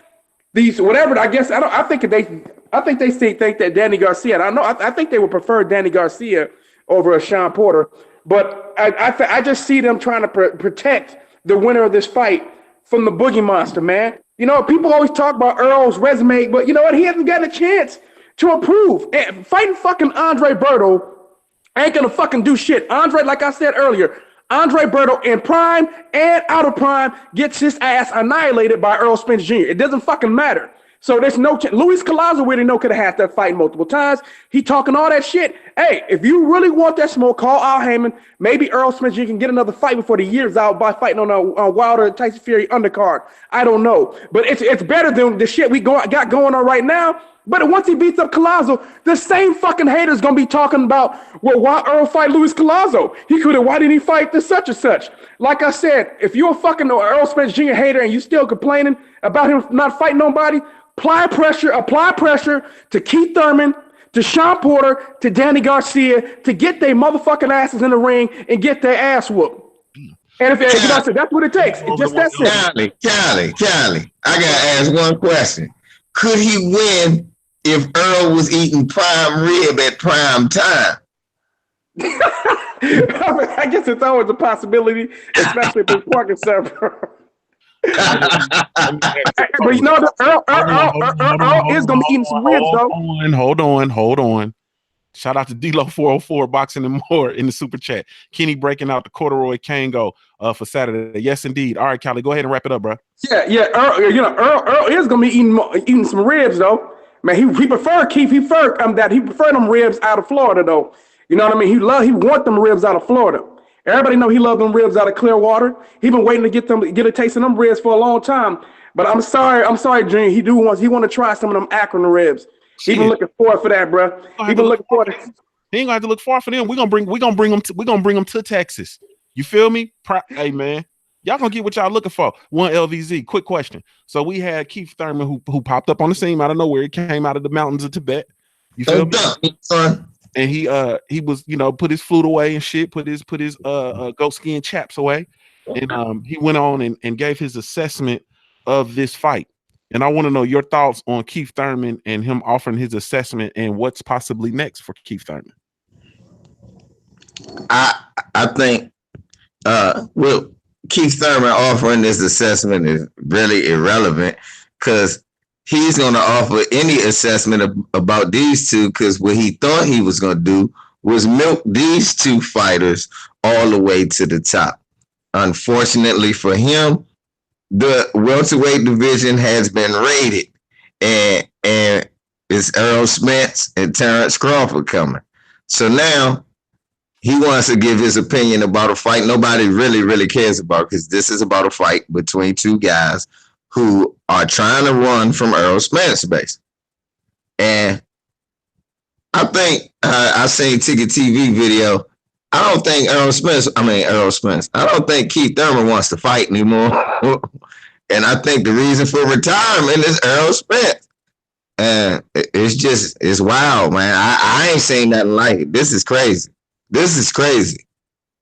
these, whatever. I think they think that Danny Garcia, I think they would prefer Danny Garcia over a Sean Porter. But I just see them trying to protect the winner of this fight from the Boogie Monster, man. You know, people always talk about Earl's resume, but you know what? He hasn't gotten a chance to improve. And fighting fucking Andre Berto ain't gonna fucking do shit. Andre, like I said earlier, Andre Berto in prime and out of prime gets his ass annihilated by Errol Spence Jr. It doesn't fucking matter. So there's no chance. Luis Collazo, we didn't know, could have had that fight multiple times. He talking all that shit. Hey, if you really want that smoke, call Al Haymon. Maybe Errol Spence Jr. can get another fight before the year's out by fighting on a Wilder Tyson Fury undercard. I don't know, but it's better than the shit we got going on right now. But once he beats up Collazo, the same fucking haters gonna be talking about, well, why Earl fight Luis Collazo? Why didn't he fight this such and such? Like I said, if you're a fucking Errol Spence Jr. hater and you still complaining about him not fighting nobody, apply pressure to Keith Thurman, to Sean Porter, to Danny Garcia to get their motherfucking asses in the ring and get their ass whooped. And if you know, that's what it takes. It's just that simple. Callie, I gotta ask one question. Could he win if Earl was eating prime rib at prime time? I guess it's always a possibility, especially if it's parking server. But you know, Earl is gonna be eating some ribs though. Hold on. Shout out to D-Lo 404 Boxing and More in the super chat. Kenny breaking out the corduroy Kango for Saturday. Yes, indeed. All right, Callie, go ahead and wrap it up, bro. Yeah. Earl is gonna be eating some ribs though. Man, he preferred Keith. He preferred them ribs out of Florida though. You know what I mean? He want them ribs out of Florida. Everybody know he loved them ribs out of Clearwater. He been waiting to get a taste of them ribs for a long time. But I'm sorry, Junior. He want to try some of them Akron ribs. He been looking forward for that, bro. He been looking forward. He ain't gonna have to look far for them. We're gonna bring them to Texas. You feel me? Hey man, y'all gonna get what y'all looking for. One LVZ. Quick question. So we had Keith Thurman who popped up on the scene out of nowhere. He came out of the mountains of Tibet. You feel me? Son. And he was, put his flute away and shit, put his goat skin chaps away. And he went on and gave his assessment of this fight. And I want to know your thoughts on Keith Thurman and him offering his assessment and what's possibly next for Keith Thurman. I think Keith Thurman offering this assessment is really irrelevant because he's going to offer any assessment about these two because what he thought he was going to do was milk these two fighters all the way to the top. Unfortunately for him, the welterweight division has been raided, and it's Errol Spence and Terrence Crawford coming. So now he wants to give his opinion about a fight nobody really cares about, because this is about a fight between two guys who are trying to run from Errol Spence base. And I think I seen Ticket TV video. I don't think Errol Spence. I don't think Keith Thurman wants to fight anymore. And I think the reason for retirement is Errol Spence. And it's wild, man. I ain't seen nothing like it. This is crazy.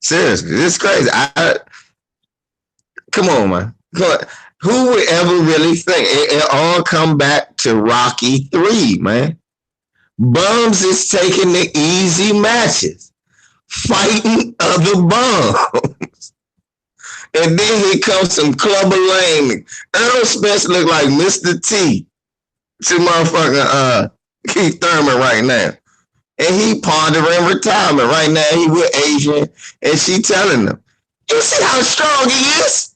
Seriously, this is crazy. Come on, man. Who would ever really think it all come back to Rocky 3, man? Bums is taking the easy matches, fighting other bums. And then here comes some Clubber Lang. Errol Spence look like Mr. T to motherfucking Keith Thurman right now. And he pondering retirement right now. He with Asian, and she telling him, "You see how strong he is?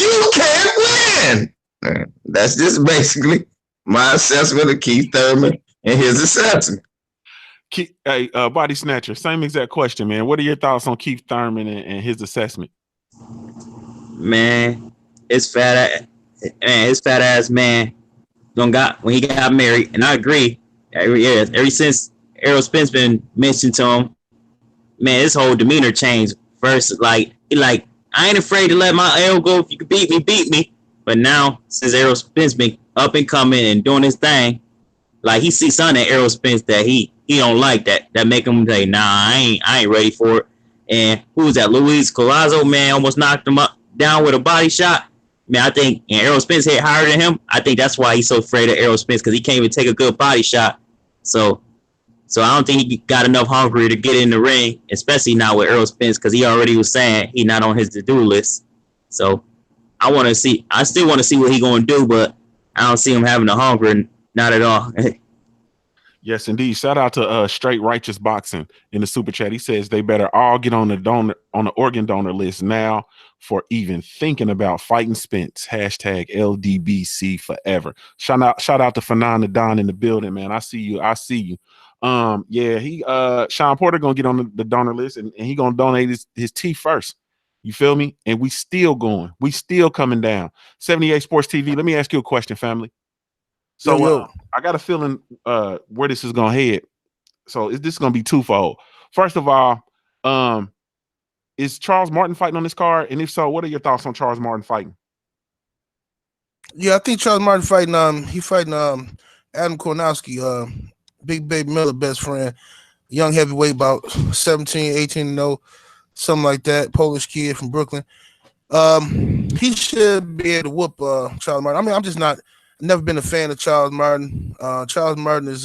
You can't win." That's just basically my assessment of Keith Thurman and his assessment. Hey, Body Snatcher, same exact question, man. What are your thoughts on Keith Thurman and his assessment? Man, his fat ass man when he got married, and I agree. Ever since Errol Spence been mentioned to him, man, his whole demeanor changed. First, I ain't afraid to let my L go. If you can beat me. But now, since Errol Spence been up and coming and doing his thing, like he sees something at Errol Spence that he don't like, that make him say, nah, I ain't ready for it. And who was that? Luis Collazo, man, almost knocked him down with a body shot. Man, I think Errol Spence hit higher than him. I think that's why he's so afraid of Errol Spence, because he can't even take a good body shot. So I don't think he got enough hungry to get in the ring, especially now with Errol Spence, because he already was saying he not on his to-do list. So I still want to see what he going to do, but I don't see him having the hunger, not at all. Yes, indeed. Shout out to Straight Righteous Boxing in the super chat. He says they better all get on the organ donor list now for even thinking about fighting Spence. Hashtag LDBC forever. Shout out to Fernanda Don in the building, man. I see you. Sean Porter gonna get on the donor list, and he gonna donate his teeth first. You feel me? And we still going. We still coming down. 78 Sports TV. Let me ask you a question, family. So I got a feeling where this is gonna head. So is this gonna be twofold? First of all, is Charles Martin fighting on this card? And if so, what are your thoughts on Charles Martin fighting? Yeah, I think Charles Martin fighting Adam Kornowski, Big Baby Miller best friend, young heavyweight, about 17, 18-0, something like that, Polish kid from Brooklyn. He should be able to whoop Charles Martin. I mean, I'm just never been a fan of Charles Martin. Charles Martin is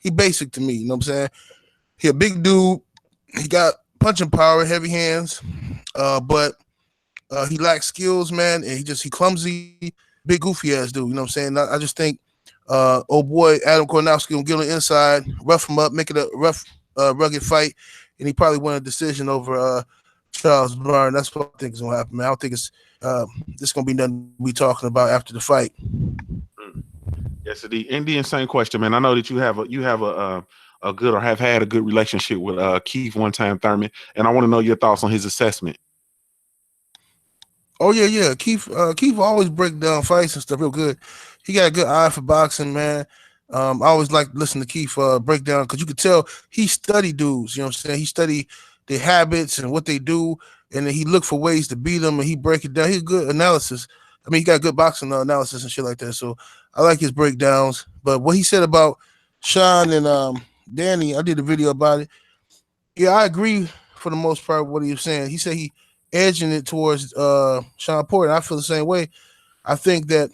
he basic to me, you know what I'm saying? He a big dude, he got punching power, heavy hands, but he lacks skills, man, and he clumsy, big goofy ass dude, you know what I'm saying? I just think old boy Adam Kornowski will get on the inside, rough him up, make it a rough, rugged fight, and he probably win a decision over Charles Martin. That's what I think is gonna happen, man. I don't think it's this gonna be nothing we talking about after the fight. Yes, indeed. Indian, same question, man. I know that you have a good or have had a good relationship with Keith one time Thurman, and I want to know your thoughts on his assessment. Oh yeah. Keith always break down fights and stuff real good. He got a good eye for boxing, man. I always like to listen to Keith break down, because you could tell he study dudes, you know what I'm saying? He study their habits and what they do, and then he look for ways to beat them, and he break it down. He's good analysis. I mean, he got good boxing analysis and shit like that. So I like his breakdowns. But what he said about Sean and Danny, I did a video about it. Yeah, I agree for the most part with what he was saying. He said he edging it towards Sean Porter. I feel the same way. I think that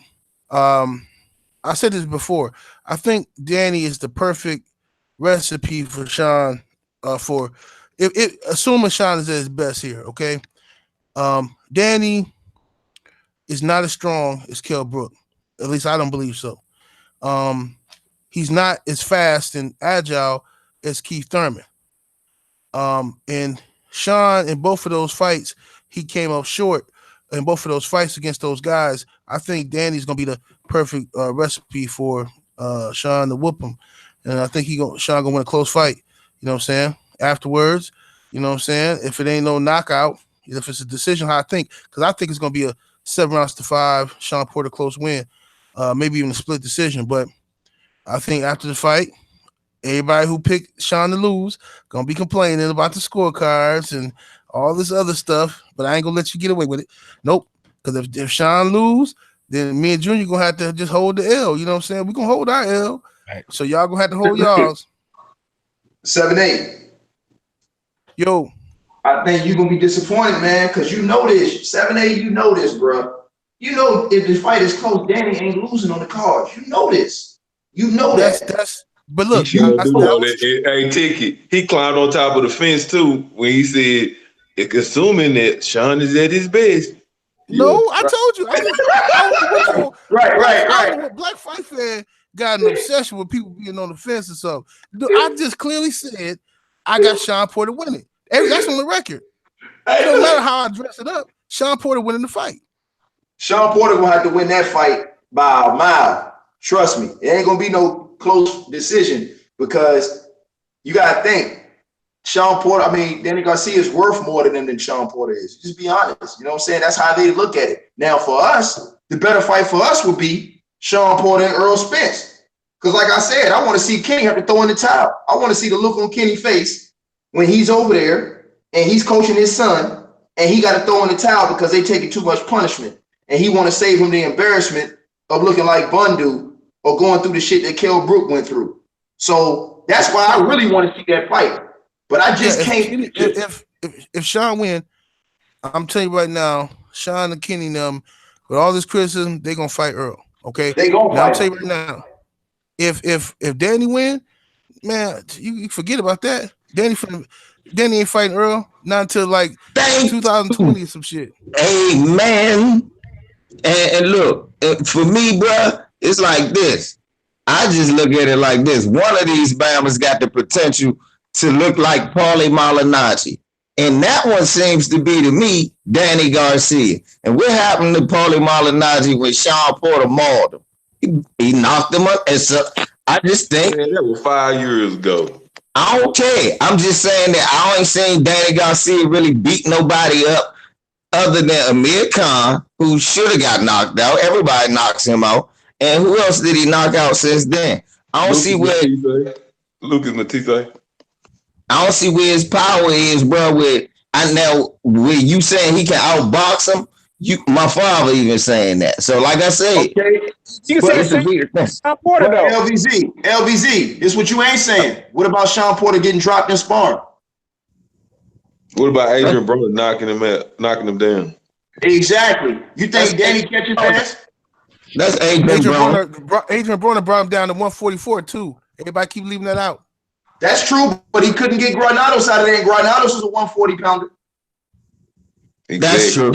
I said this before. I think Danny is the perfect recipe for Sean for assuming Sean is at his best here, okay? Danny is not as strong as Kell Brook. At least I don't believe so. He's not as fast and agile as Keith Thurman. And Sean, in both of those fights, he came up short. In both of those fights against those guys, I think Danny's gonna be the perfect recipe for Sean to whoop him, and I think Sean gonna win a close fight. You know what I'm saying? Afterwards, you know what I'm saying? If it ain't no knockout, if it's a decision, how I think, because I think it's gonna be a 7-5 Sean Porter close win, maybe even a split decision. But I think after the fight, everybody who picked Sean to lose gonna be complaining about the scorecards and all this other stuff. But I ain't gonna let you get away with it. Nope. Because if Sean lose, then me and Junior gonna have to just hold the L. You know what I'm saying? We're gonna hold our L. Right. So y'all gonna have to hold y'all's. 7-8. Yo. I think you're gonna be disappointed, man, because you know this. 7-8, you know this, bro. You know if the fight is close, Danny ain't losing on the cards. You know this. You know that's but look, hey, Ticket, he climbed on top of the fence too when he said, assuming that Sean is at his best. No, I told you. I don't know right. What Black Fight Fan got an obsession with people being on the fence or something. I just clearly said I got Sean Porter winning. That's on the record. It don't matter how I dress it up. Sean Porter winning the fight. Sean Porter gonna have to win that fight by a mile. Trust me, it ain't gonna be no close decision because you gotta think. Sean Porter, Danny Garcia is worth more to them than Sean Porter is. Just be honest. You know what I'm saying? That's how they look at it. Now, for us, the better fight for us would be Sean Porter and Earl Spence. Because like I said, I want to see Kenny have to throw in the towel. I want to see the look on Kenny's face when he's over there and he's coaching his son and he got to throw in the towel because they taking too much punishment. And he want to save him the embarrassment of looking like Bundu or going through the shit that Kell Brook went through. So that's why I really want to see that fight. But I just can't. If Sean win, I'm telling you right now, Sean and Kenny them with all this criticism, they gonna fight Earl. Okay, they gonna fight. I'm telling you right now, if Danny win, man, you forget about that. Danny ain't fighting Earl not until like 2020 or some shit. Amen. And look, for me, bro, it's like this. I just look at it like this. One of these Bamas got the potential to look like Paulie Malignaggi. And that one seems to be, to me, Danny Garcia. And what happened to Paulie Malignaggi when Sean Porter mauled him? He knocked him up. And so I just think... Man, that was 5 years ago. I don't care. I'm just saying that I ain't seen Danny Garcia really beat nobody up other than Amir Khan, who should have got knocked out. Everybody knocks him out. And who else did he knock out since then? I don't see where... Lucas Matthysse. I don't see where his power is, bro. With you saying he can outbox him, my father even saying that. So, like I said, okay. You can say Sean Porter though. LVZ, this is what you ain't saying. What about Sean Porter getting dropped in sparring? What about Adrian Broner knocking him down? Exactly. You think Danny catches ass? That's Adrian Broner. Adrian Broner brought him down to 144 too. Everybody keep leaving that out. That's true, but he couldn't get Granados out of there. And Granados is a 140 pounder. Exactly. That's true.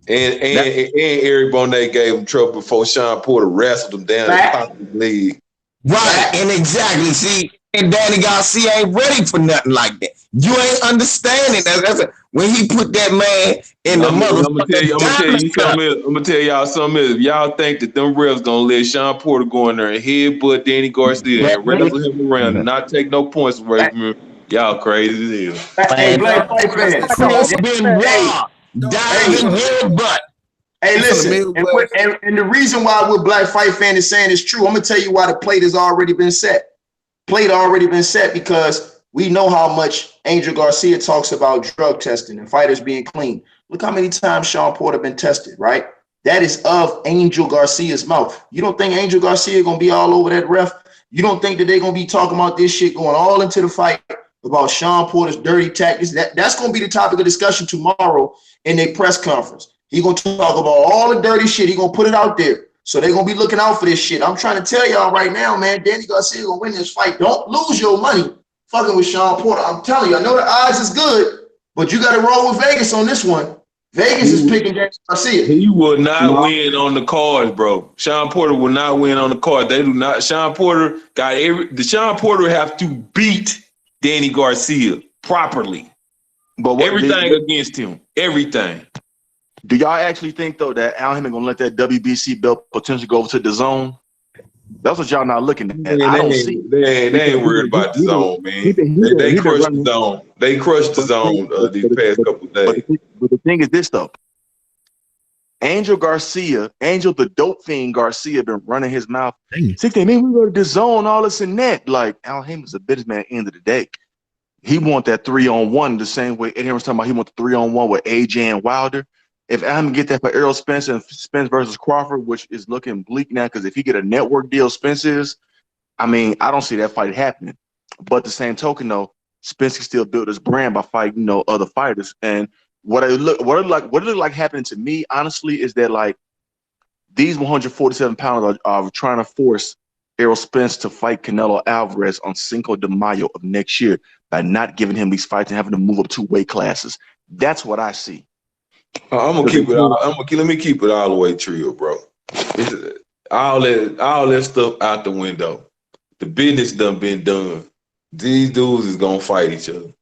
And Eric Bonet gave him trouble before Sean Porter wrestled him down in the pocket league. Right, and exactly. See, and Danny Garcia ain't ready for nothing like that. You ain't understanding that. When he put that man in the motherfucker. I'm gonna tell y'all something else. If y'all think that them refs gonna let Sean Porter go in there and headbutt Danny Garcia and wrestle him around and not take no points away from him, y'all crazy as hell. Hey, Black Fight fan. Hey, listen, and the reason why what Black Fight fan is saying is true, I'm gonna tell you why the plate has already been set. Plate already been set because we know how much Angel Garcia talks about drug testing and fighters being clean. Look how many times Sean Porter been tested, right? That is of Angel Garcia's mouth. You don't think Angel Garcia gonna be all over that ref? You don't think that they're gonna be talking about this shit going all into the fight about Sean Porter's dirty tactics? That's gonna be the topic of discussion tomorrow in their press conference. He's gonna talk about all the dirty shit. He's gonna put it out there. So they're gonna be looking out for this shit. I'm trying to tell y'all right now, man, Danny Garcia gonna win this fight. Don't lose your money fucking with Sean Porter. I'm telling you, I know the odds is good, but you gotta roll with Vegas on this one. Vegas is picking Danny Garcia. He will not win on the cards, bro. Sean Porter will not win on the card. They do not. Sean Porter Sean Porter have to beat Danny Garcia properly. But everything against him. Everything. Do y'all actually think though that Al Haymon gonna let that WBC belt potentially go over to the zone? That's what y'all not looking at. Man, I don't see. they ain't worried about the zone, man. They crushed the zone. They crushed the zone these past couple days. But the thing is this though. Angel the dope fiend Garcia, been running his mouth. 16, man, we go to the zone, all this and that. Like Al Haymon's a businessman at the end of the day. He want that 3-on-1 the same way Ed was talking about. He want the 3-on-1 with AJ and Wilder. If Al get that for Errol Spence and Spence versus Crawford, which is looking bleak now, because if he get a network deal, Spence is, I mean, I don't see that fight happening. But the same token, though, Spence can still build his brand by fighting, other fighters. And what it look like happening to me, honestly, is that like these 147 pounders are trying to force Errol Spence to fight Canelo Alvarez on Cinco de Mayo of next year by not giving him these fights and having to move up 2 weight classes. That's what I see. I'm gonna keep it. Let me keep it all the way trio, bro. It's, all that stuff out the window. The business done been done. These dudes is gonna fight each other.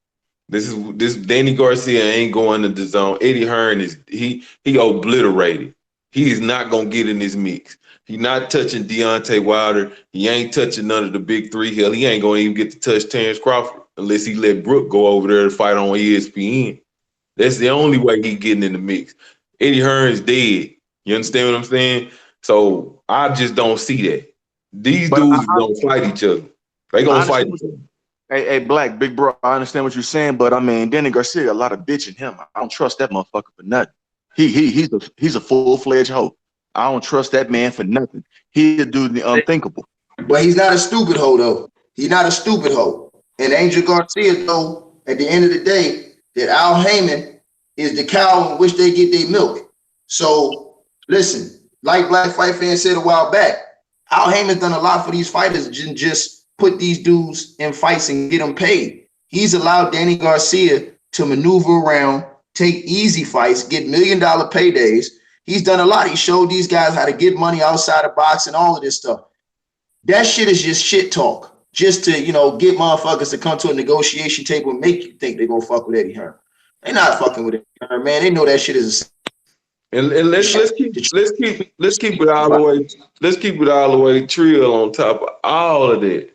This Danny Garcia ain't going to the zone. Eddie Hearn he obliterated. He is not gonna get in this mix. He not touching Deontay Wilder. He ain't touching none of the big three. Hell, he ain't gonna even get to touch Terrence Crawford unless he let Brooke go over there to fight on ESPN. That's the only way he getting in the mix. Eddie Hearn's dead. You understand what I'm saying? So I just don't see that. These dudes is gonna fight each other. They gonna fight each other. Hey, Black, big bro, I understand what you're saying, but I mean, Danny Garcia, a lot of bitch in him. I don't trust that motherfucker for nothing. He's a full-fledged hoe. I don't trust that man for nothing. He'll do the unthinkable. But he's not a stupid hoe, though. He's not a stupid hoe. And Angel Garcia, though, at the end of the day, that Al Haymon is the cow in which they get their milk. So, listen, like Black Fight Fan said a while back, Al Haymon's done a lot for these fighters and just put these dudes in fights and get them paid. He's allowed Danny Garcia to maneuver around, take easy fights, get $1 million paydays. He's done a lot. He showed these guys how to get money outside of boxing, all of this stuff. That shit is just shit talk. Just to, get motherfuckers to come to a negotiation table and make you think they're gonna fuck with Eddie Hearn. They're not fucking with Eddie Hearn, man. They know that shit is and let's keep it all the way. Let's keep it all the way trill on top of all of that.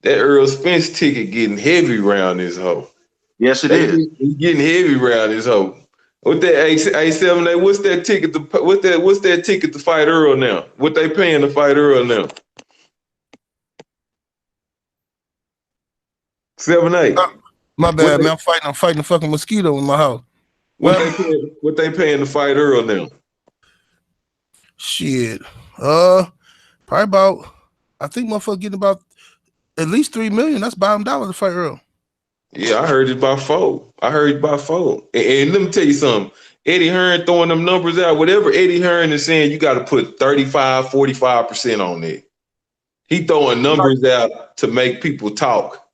That Errol Spence ticket getting heavy around this hoe. Yes, it is. He's getting heavy around this hoe. What that A7A? What's that ticket to fight Earl now? What they paying to fight Earl now? 7-8. My bad, man. I'm fighting a fucking mosquito in my house. What they paying to fight Earl now? Shit. Probably about, I think motherfucker getting about at least $3 million. That's bottom dollar to fight Earl. Yeah, I heard it about 4. And let me tell you something. Eddie Hearn throwing them numbers out. Whatever Eddie Hearn is saying, you got to put 35, 45% on it. He throwing numbers out to make people talk.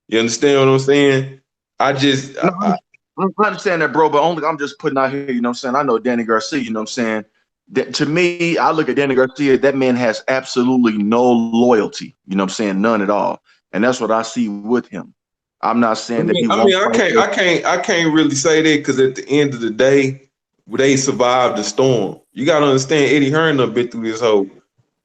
You understand what I'm saying? I understand that, bro, but only I'm just putting out here, you know what I'm saying? I know Danny Garcia, you know what I'm saying? That, to me, I look at Danny Garcia, that man has absolutely no loyalty, you know what I'm saying? None at all. And that's what I see with him. I'm not saying that I can't really say that because at the end of the day, they survived the storm. You gotta understand, Eddie Hearn done been through this whole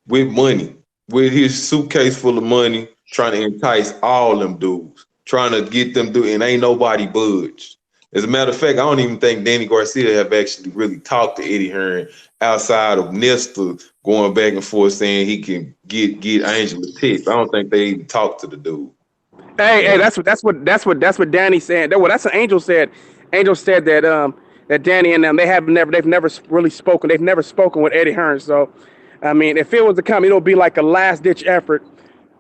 with money, with his suitcase full of money, trying to entice all them dudes, trying to get them to, and ain't nobody budged. As a matter of fact, I don't even think Danny Garcia have actually really talked to Eddie Hearn outside of Nesta going back and forth saying he can get Angel a tip. I don't think they even talked to the dude. Hey, that's what Danny said. That's what Angel said. Angel said that Danny and them they've never really spoken. They've never spoken with Eddie Hearn. So, I mean, if it was to come, it'll be like a last ditch effort.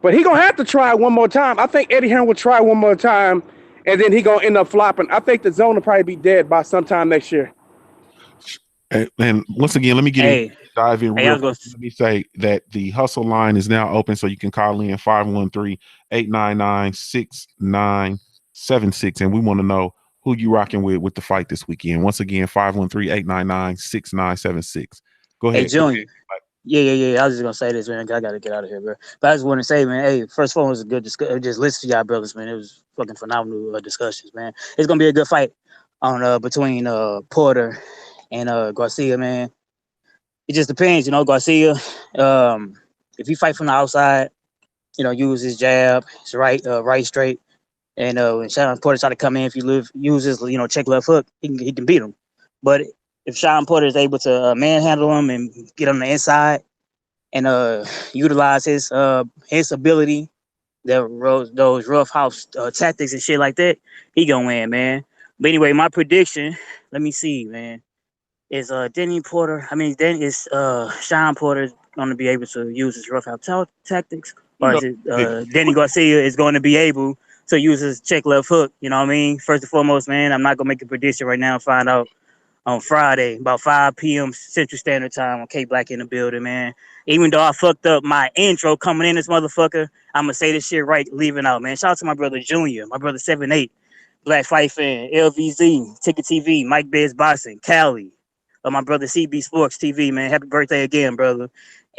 But he gonna have to try one more time. I think Eddie Hearn will try one more time, and then he gonna end up flopping. I think the zone will probably be dead by sometime next year. And once again, let me dive in real quick. Let me say that the hustle line is now open, so you can call in 513-899-6976, and we want to know who you rocking with the fight this weekend. Once again, 513-899-6976. Go ahead. Hey, Junior. Yeah. I was just gonna say this, man. I gotta get out of here, bro. But I just want to say, man, hey, first of all, it was a good discussion. Just listen to y'all brothers, man. It was fucking phenomenal discussions, man. It's gonna be a good fight on between Porter and Garcia, man. It just depends, Garcia. if he fight from the outside, use his jab, his right straight, and when Sean Porter try to come in, if you use his check left hook, he can beat him. But if Sean Porter is able to manhandle him and get on the inside and utilize his ability, those rough house tactics and shit like that, he gonna win, man. But anyway, my prediction, let me see, man, is Sean Porter going to be able to use his rough house tactics, or is it Danny Garcia is going to be able to use his check left hook? You know what I mean? First and foremost, man, I'm not gonna make a prediction right now. Find out on Friday about 5 p.m. Central Standard Time on K Black in the building, man. Even though I fucked up my intro coming in this motherfucker, I'm gonna say this shit right, leaving out, man. Shout out to my brother Junior, my brother 7-8, Black Fight Fan, LVZ, Ticket TV, Mike Bez Boxing, Cali, my brother CB Sports TV, man. Happy birthday again, brother.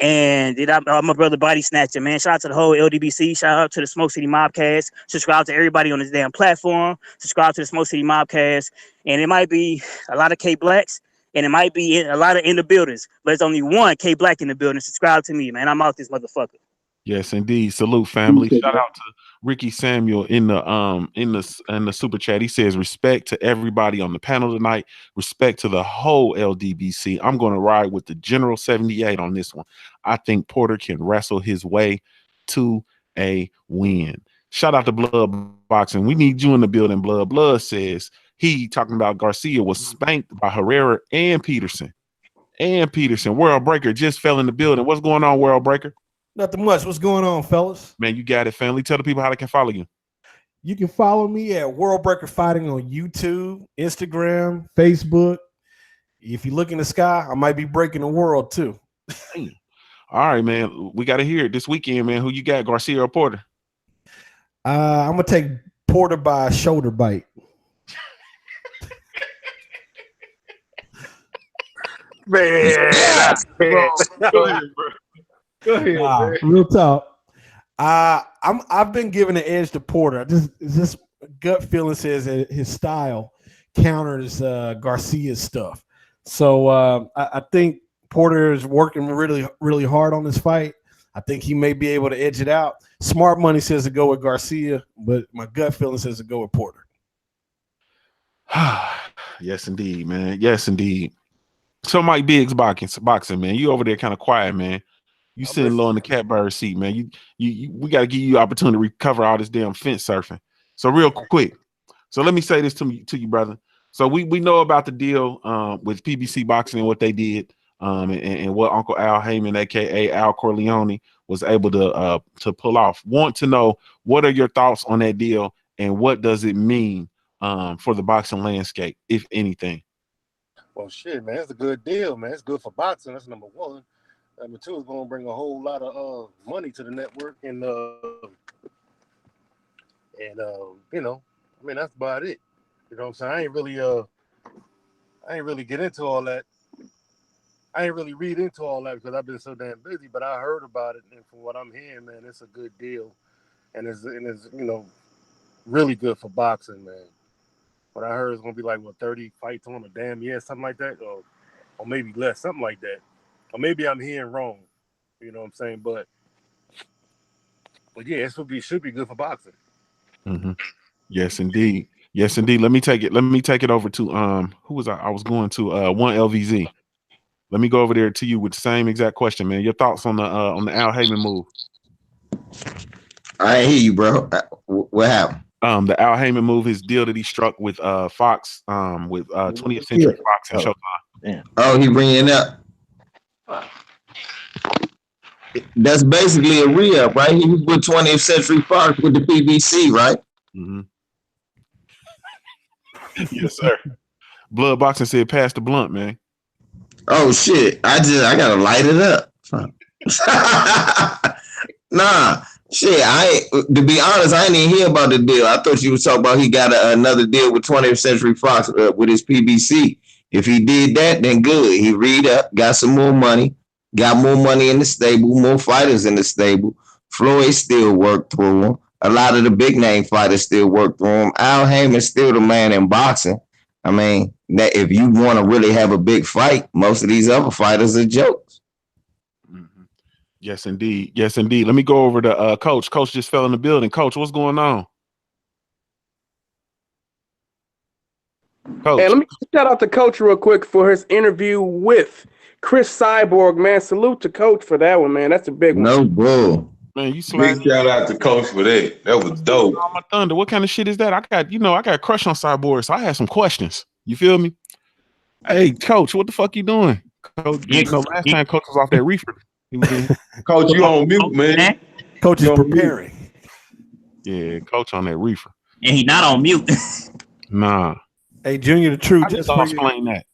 And my brother Body Snatcher, man. Shout out to the whole LDBC. Shout out to the Smoke City MobCast. Subscribe to everybody on this damn platform. Subscribe to the Smoke City MobCast. And it might be a lot of K Blacks, and it might be a lot of in the buildings, but it's only one K Black in the building. Subscribe to me, man. I'm out this motherfucker. Yes, indeed. Salute, family. Shout out to Ricky Samuel in the super chat. He says, respect to everybody on the panel tonight. Respect to the whole LDBC. I'm going to ride with the General 78 on this one. I think Porter can wrestle his way to a win. Shout out to Blood Boxing. We need you in the building. Blood says he talking about Garcia was spanked by Herrera and Peterson. World Breaker just fell in the building. What's going on, World Breaker? Nothing much. What's going on, fellas? Man, you got it, family. Tell the people how they can follow you. You can follow me at World Breaker Fighting on YouTube, Instagram, Facebook. If you look in the sky, I might be breaking the world too. All right, man. We got to hear it this weekend, man. Who you got, Garcia or Porter? I'm going to take Porter by a shoulder bite. Man, Go ahead, bro. Go ahead, real talk. I've been giving the edge to Porter. This gut feeling says that his style counters Garcia's stuff. So I think Porter is working really, really hard on this fight. I think he may be able to edge it out. Smart money says to go with Garcia, but my gut feeling says to go with Porter. Yes, indeed, man. Yes, indeed. So Mike Biggs boxing, man. You over there kind of quiet, man. You sitting low in the catbird seat, man. We got to give you opportunity to recover all this damn fence surfing. So real quick. So let me say this to you, brother. So we know about the deal with PBC Boxing and what they did, and what Uncle Al Haymon, aka Al Corleone, was able to pull off. Want to know, what are your thoughts on that deal, and what does it mean for the boxing landscape, if anything? Well, shit, man, it's a good deal, man. It's good for boxing. That's number one. Number two, is going to bring a whole lot of money to the network, and I mean, that's about it. You know what I'm saying? I ain't really get into all that. I ain't really read into all that because I've been so damn busy. But I heard about it, and from what I'm hearing, man, it's a good deal, and it's really good for boxing, man. What I heard is going to be like 30 fights on a damn year, something like that, or maybe less, something like that. Or maybe I'm hearing wrong. You know what I'm saying? But yeah, it should be good for boxing. Mm-hmm. Yes, indeed. Yes, indeed. Let me take it over to who was I was going to one LVZ. Let me go over there to you with the same exact question, man. Your thoughts on the Al Haymon move? I hear you, bro. What happened? The Al Haymon move, his deal that he struck with Fox, with 20th Century Fox and Showtime. Yeah. Oh, he bringing it up. That's basically a re-up, right? He was with 20th Century Fox with the PBC, right? Mm-hmm. Yes, sir. Blood Boxing said, pass the blunt, man. Oh shit! I gotta light it up. Nah, shit. To be honest, I didn't even hear about the deal. I thought you was talking about he got another deal with 20th Century Fox with his PBC. If he did that, then good. He read up, got some more money, got more money in the stable, more fighters in the stable. Floyd still worked through him. A lot of the big name fighters still work through him. Al Haymon's still the man in boxing. I mean, that if you want to really have a big fight, most of these other fighters are jokes. Mm-hmm. Yes, indeed. Yes, indeed. Let me go over to Coach. Coach just fell in the building. Coach, what's going on? Coach. Hey, let me shout out to Coach real quick for his interview with Chris Cyborg, man. Salute to Coach for that one, man. That's a big one. No bull. Man, you Big shout out to Coach for that. That was dope. My thunder. What kind of shit is that? I got a crush on Cyborg, so I had some questions. You feel me? Hey, Coach, what the fuck you doing? Coach, last time Coach was off that reefer. Coach, you on mute, man. Coach is preparing. Yeah, Coach on that reefer. And he not on mute. Nah. Hey, Junior, the truth. I just don't explain that.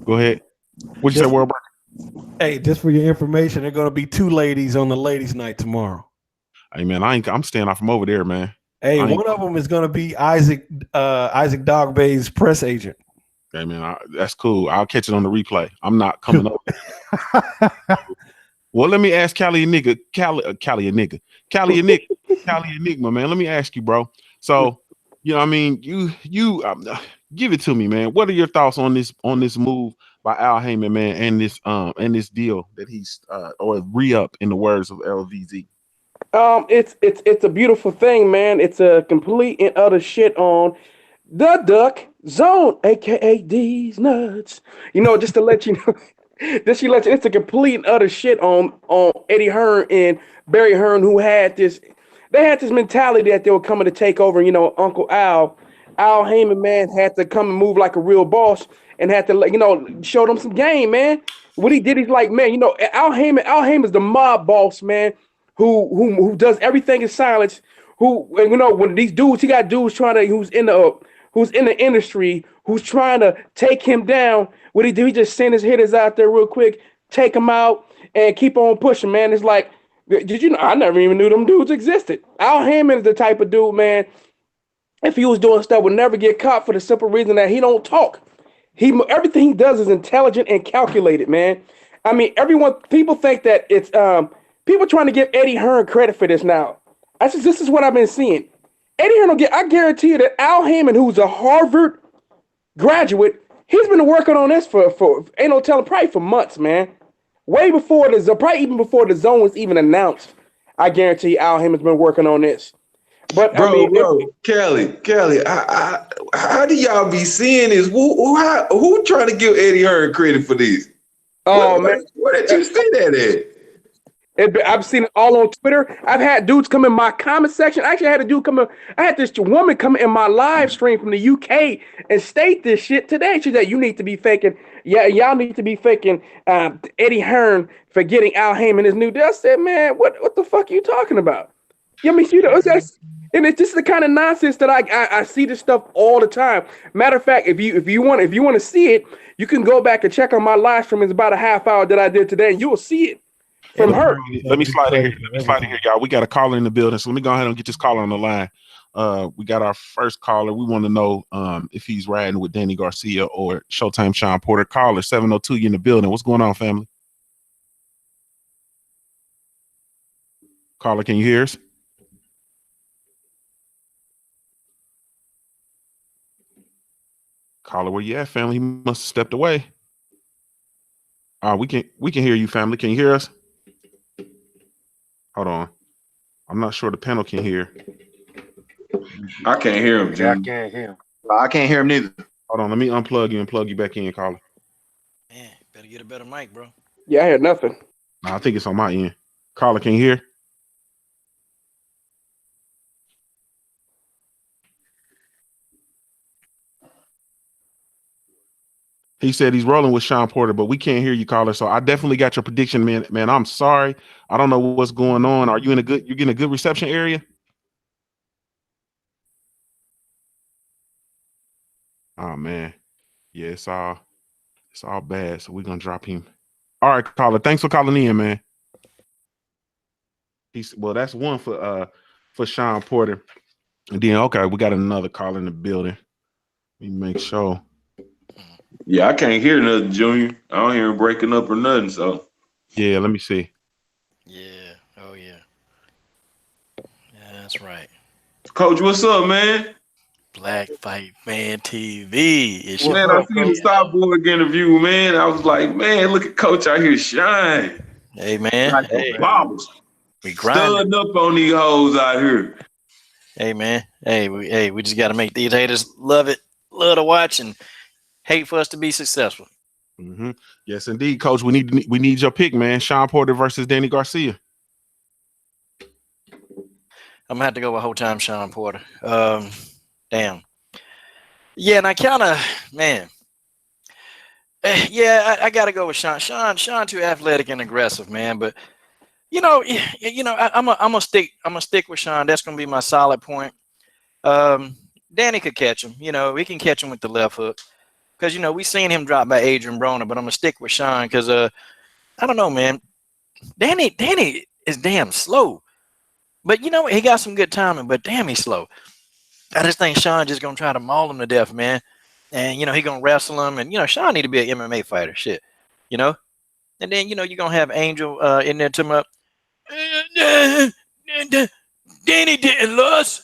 Go ahead. What'd you say, World Breaker? Hey, just for your information, there are going to be 2 ladies on the ladies' night tomorrow. Hey, man, I'm staying off from over there, man. Hey, one of them is going to be Isaac Dogbay's press agent. Hey, man, that's cool. I'll catch it on the replay. I'm not coming up. Well, let me ask Cali Enigma, man. Let me ask you, bro. So, you know, I mean, you give it to me, man. What are your thoughts on this move by Al Haymon, man, and this deal that he's or re-up in the words of LVZ? It's a beautiful thing, man. It's a complete and utter shit on the Duck Zone, aka these nuts. You know, just to let you know. It's a complete and utter shit on Eddie Hearn and Barry Hearn, who had this mentality that they were coming to take over. You know, Uncle Al Haymon, man, had to come and move like a real boss and had to, show them some game, man. What he did, he's like, man, Al Haymon is the mob boss, man, who does everything in silence. When these dudes, he got dudes who's in the industry, who's trying to take him down. What he do? He just send his hitters out there real quick, take them out, and keep on pushing, man. It's like, did you know? I never even knew them dudes existed. Al Haymon is the type of dude, man. If he was doing stuff, would never get caught for the simple reason that he don't talk. Everything he does is intelligent and calculated, man. I mean, people think that it's people trying to give Eddie Hearn credit for this now. This is what I've been seeing. Eddie Hearn I guarantee you that Al Haymon, who's a Harvard graduate, he's been working on this for ain't no telling, probably for months, man. Way before probably even before the zone was even announced. I guarantee Al Haymon's been working on this. But Kelly, how do y'all be seeing this? Who trying to give Eddie Hearn credit for this? Oh man, where did you see that at? I've seen it all on Twitter. I've had dudes come in my comment section. I had this woman come in my live stream from the UK and state this shit today. She said, you need to be faking. Yeah, y'all need to be faking Eddie Hearn for getting Al Haymon his new deal. I said, man, what the fuck are you talking about? You know, and it's just the kind of nonsense that I see this stuff all the time. Matter of fact, if you want to see it, you can go back and check on my live stream. It's about a half hour that I did today, and you will see it. From her. Let me slide in here. Y'all. We got a caller in the building, so let me go ahead and get this caller on the line. We got our first caller. We want to know if he's riding with Danny Garcia or Showtime Sean Porter. Caller 702, you in the building. What's going on, family? Caller, can you hear us? Caller, where you at, family? He must have stepped away. We can hear you, family. Can you hear us? Hold on. I'm not sure the panel can hear. I can't hear him, Yeah, I Jim. can't hear him. I can't hear him neither. Hold on. Let me unplug you and plug you back in, caller. Man, better get a better mic, bro. Yeah, I heard nothing. No, I think it's on my end. Caller, can you hear? He said he's rolling with Sean Porter, but we can't hear you, caller. So I definitely got your prediction, man. Man, I'm sorry. I don't know what's going on. Are you you're getting a good reception area? Oh man. Yeah, it's all bad. So we're gonna drop him. All right, caller. Thanks for calling in, man. That's one for Sean Porter. And then okay, we got another caller in the building. Let me make sure. Yeah, I can't hear nothing, Junior. I don't hear him breaking up or nothing. So yeah, let me see. Yeah. Oh yeah. Yeah, that's right. Coach, what's up, man? Black Fight Fan TV. It's Man, I seen the Cyborg interview, man. I was like, man, look at Coach out here shine. Hey man, Like hey, a boss. we grinding. Stud up on these hoes out here. Hey man, we just got to make these haters love to watch, and hate for us to be successful. Mm-hmm. Yes, indeed, Coach. We need your pick, man. Sean Porter versus Danny Garcia. I'm gonna have to go with whole time Sean Porter. Damn. Yeah, and I kind of, man. Yeah, I got to go with Sean. Sean too athletic and aggressive, man. But I'm gonna stick with Sean. That's gonna be my solid point. Danny could catch him. He can catch him with the left hook because we seen him drop by Adrian Broner. But I'm gonna stick with Sean because I don't know, man. Danny is damn slow, but he got some good timing. But damn, he's slow. I just think Sean just gonna try to maul him to death, man. And he gonna wrestle him, and Sean need to be an MMA fighter, shit, And then you're gonna have Angel in there to my Danny didn't lose.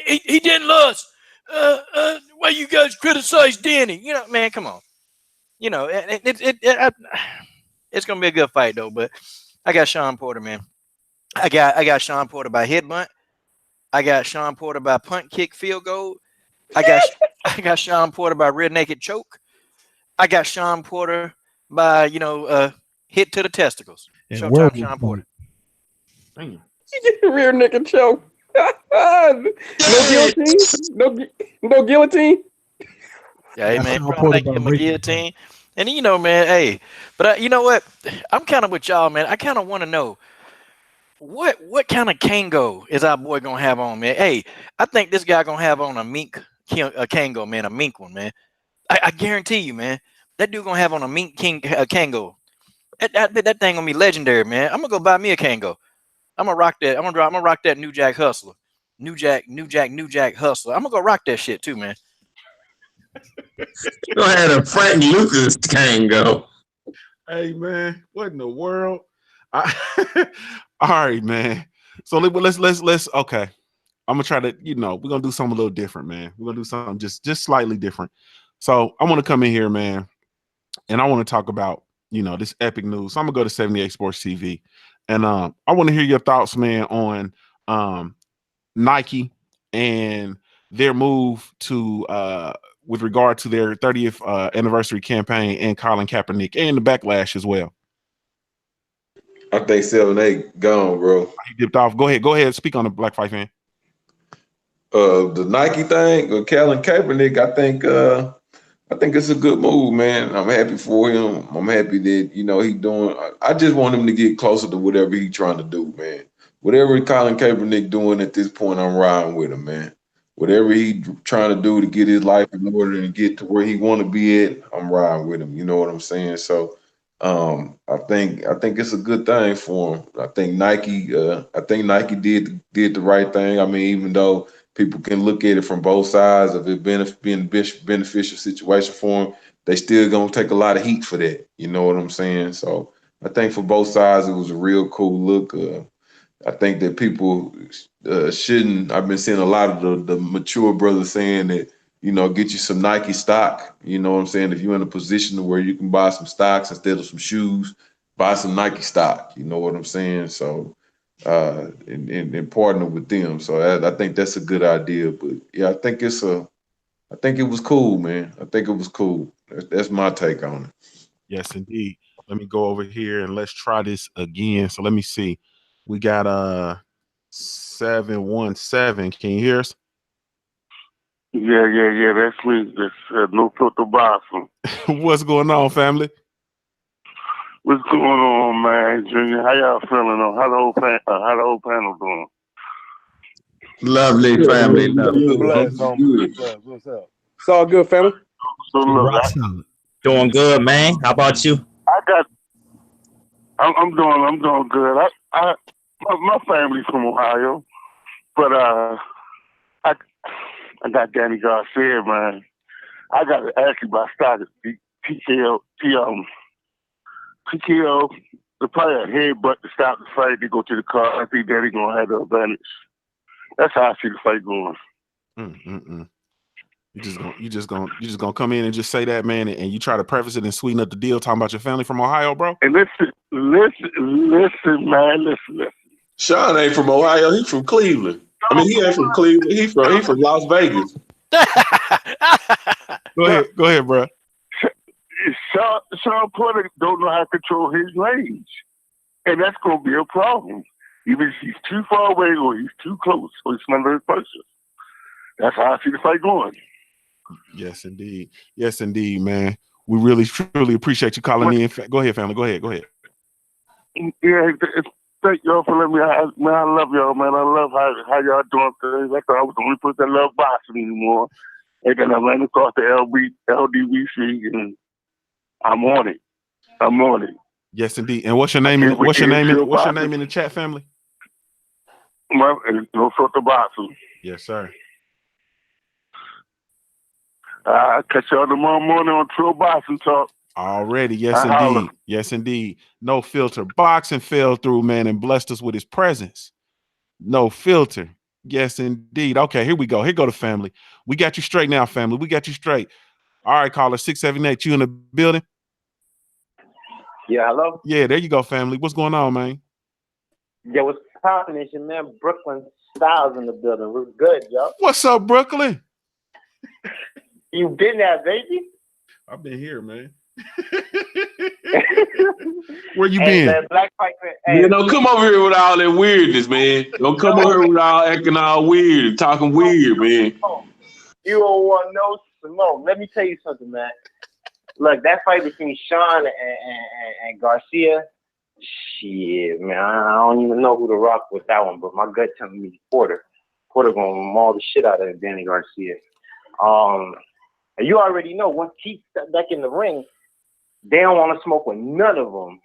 He didn't lose. Why you guys criticize Danny? Man, come on. It's gonna be a good fight though. But I got Sean Porter, man. I got Sean Porter by headbutt. I got Sean Porter by punt, kick, field goal. I got Sean Porter by rear naked choke. I got Sean Porter by hit to the testicles. Showtime Sean Porter. Damn. Rear naked choke. No guillotine. No guillotine. Yeah, hey man, probably give him a guillotine. And man, hey, but you know what? I'm kind of with y'all, man. I kind of want to know what kind of Kango is our boy gonna have on, man? Hey, I think this guy gonna have on a mink Kango, man, a mink one, man. I guarantee you, man, that dude gonna have on a mink Kango. That thing gonna be legendary, man. I'm gonna go buy me a Kango. I'm gonna rock that. I'm gonna rock that New Jack Hustler. New Jack Hustler. I'm gonna go rock that shit too, man. You gonna have a Frank Lucas Kango. Hey man, what in the world? All right, man. So let's okay. I'm gonna try to, we're gonna do something a little different, man. We're gonna do something just slightly different. So I want to come in here, man, and I want to talk about, this epic news. So I'm gonna go to 78 Sports TV, and I want to hear your thoughts, man, on Nike and their move to with regard to their 30th anniversary campaign and Colin Kaepernick and the backlash as well. I think 7-8 gone, bro. He dipped off. Go ahead. Speak on the Black Fight Fan. The Nike thing, Colin Kaepernick, I think it's a good move, man. I'm happy for him. I'm happy that, he doing. I just want him to get closer to whatever he's trying to do, man. Whatever Colin Kaepernick doing at this point, I'm riding with him, man. Whatever he trying to do to get his life in order and get to where he want to be at, I'm riding with him. You know what I'm saying? So, I think it's a good thing for him. I think Nike did the right thing. I mean, even though people can look at it from both sides of it being beneficial situation for him, they still gonna take a lot of heat for that. You know what I'm saying? So I think for both sides, it was a real cool look. I think that people shouldn't. I've been seeing a lot of the mature brothers saying that, get you some Nike stock. You know what I'm saying? If you're in a position where you can buy some stocks instead of some shoes, buy some Nike stock. You know what I'm saying? So, and partner with them. So I think that's a good idea. But yeah, I think it was cool, man. I think it was cool. That's my take on it. Yes, indeed. Let me go over here and let's try this again. So let me see. We got 717. Can you hear us? Yeah. That's me. That's no filter Boston. What's going on, family? What's going on, man? Junior, how y'all feeling? How the whole panel doing? Lovely family. Bless, homie. What's up? It's all good, family. So look, Doing good, man. How about you? I'm doing good. My family's from Ohio, but I got Danny Garcia, man. I got to ask you about stock. PKO, the player headbutt to stop the fight to go to the car. I think Danny gonna have the advantage. That's how I see the fight going. You just gonna come in and just say that, man, and you try to preface it and sweeten up the deal, talking about your family from Ohio, bro. And listen, man, listen. Sean ain't from Ohio. He from Cleveland. I mean, he ain't from Cleveland. He from Las Vegas. Go ahead, bro. Sean Porter don't know how to control his range, and that's gonna be a problem. Either he's too far away or he's too close, or he's another person. That's how I see the fight going. Yes, indeed, man. We really truly appreciate you calling in. Go ahead, family. Go ahead. Yeah, thank y'all for letting me. Man, I love y'all, man. I love how y'all doing things. I thought I was the only person that love boxing anymore. And then I ran across the LDBC, and I'm on it. Yes, indeed. And what's your name? What's your name in the chat, family? No sort of boxing. Yes, sir. I'll catch y'all tomorrow morning on True Boxing Talk. Already, yes, indeed. No filter. Boxing fell through, man, and blessed us with his presence. No filter. Yes, indeed. Okay, here we go. Here go the family. We got you straight now, family. We got you straight. All right, caller 678. You in the building? Yeah, hello? Yeah, there you go, family. What's going on, man? Yeah, what's poppin' is your man Brooklyn Styles in the building. What's good, yo? What's up, Brooklyn? You been there, baby? I've been here, man. Where you been? Man, Black Fight, Don't come over here with all that weirdness, man. Don't come over here with all acting all weird and talking weird, man. You don't want no smoke. Let me tell you something, man. Look, that fight between Sean and Garcia, shit, man, I don't even know who to rock with that one, but my gut telling me Porter. Porter gonna maul the shit out of Danny Garcia. And you already know once Keith stepped back in the ring, they don't want to smoke with none of them.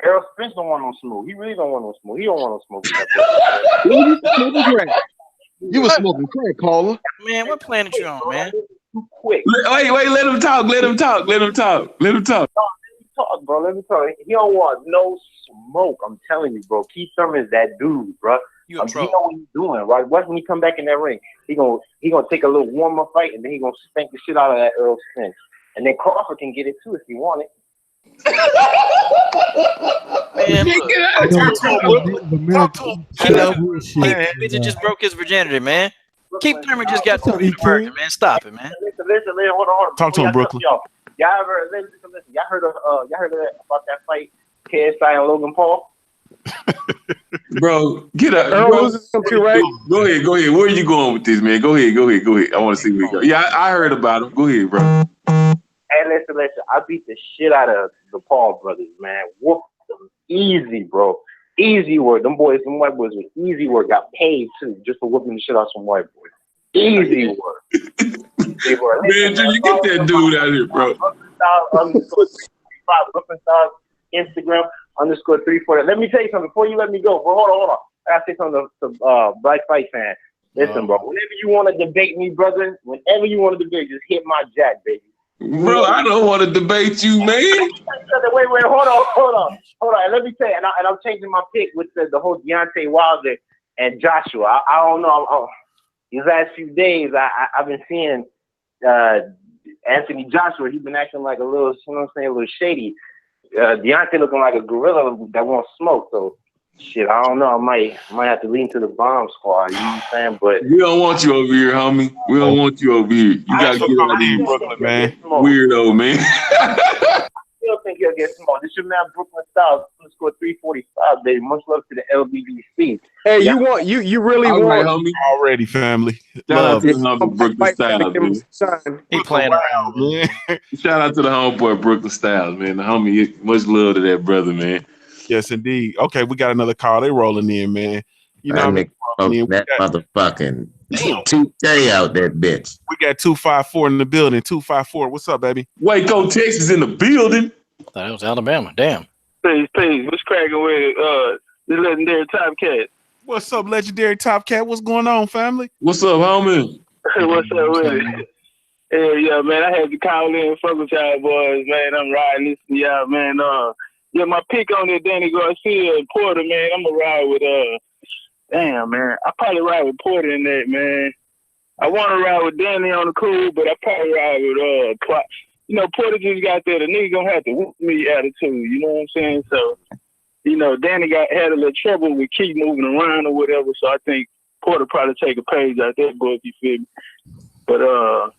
Errol Spence don't want no smoke. He really don't want no smoke. He don't want no smoke. You was smoking crack, caller. Man, what planet you on, man? Too quick. Wait, let him talk. Let him talk, bro. Let me talk. He don't want no smoke. I'm telling you, bro. Keith Thurman is that dude, bro. He know what he's doing, right? Watch when he come back in that ring. He gonna take a little warmer fight, and then he gonna spank the shit out of that Errol Spence. And then Crawford can get it too if he want it. Man, Talk to him. Bitch just broke his virginity, man. Keith Thurman just got to American, man. Stop it, man. Listen, hold on. Talk to him, Brooklyn. Y'all heard about that fight, KSI and Logan Paul? Bro, get up. Earl loses him too, right? Go ahead. Where are you going with this, man? Go ahead. I want to see where you go. Yeah, I heard about him. Go ahead, bro. Hey, listen. I beat the shit out of the Paul brothers, man. Whoop them. Easy, bro. Easy work. Them white boys with easy work. Got paid, too, just for whooping the shit out of some white boys. Easy work. Man, you get that dude out here, bro. Brooklyn Styles, Instagram, _340. Let me tell you something before you let me go. Bro, hold on. I gotta say something to Black Fight fan. Listen, bro. Whenever you want to debate me, brother, just hit my jack, baby. Bro, I don't want to debate you, man. Wait, hold on. Let me tell you, and I'm changing my pick with the whole Deontay Wilder and Joshua. I don't know. These last few days, I've been seeing Anthony Joshua. He's been acting like a little, you know what I'm saying, a little shady. Deontay looking like a gorilla that won't smoke. So, shit, I don't know. I might have to lean to the bomb squad. You know what I'm saying? But we don't want you over here, homie. We don't want you over here. You gotta get out of here, Brooklyn, man. Weirdo, man. I still think he'll get small. This your man Brooklyn Styles score 345, baby. Much love to the LBBC. Hey, you really all right, want homie. Already, family. Shout out to the homie Brooklyn Styles, man. He playing around, man. Shout out to the homeboy Brooklyn Styles, man. The homie, much love to that brother, man. Yes, indeed. Okay, we got another call. They rolling in, man. You know what I mean? That motherfucking 2K out that bitch. We got 254 in the building. 254. What's up, baby? Waco, Texas in the building. I thought it was Alabama. Damn. Peace. What's cracking with the legendary Top Cat? What's up, legendary Top Cat? What's going on, family? What's up, homie? What's up with it? Yeah, man, I had to call in and fuck with y'all boys, man. I'm riding this to y'all, man. Yeah, my pick on that Danny Garcia and Porter, man. I'm gonna ride with damn, man. I probably ride with Porter in that, man. I want to ride with Danny on the cool, but I probably ride with you know, Porter just got there. The nigga gonna have to whoop me attitude. You know what I'm saying? So, you know, Danny had a little trouble with keep moving around or whatever. So I think Porter probably take a page out that book. You feel me? But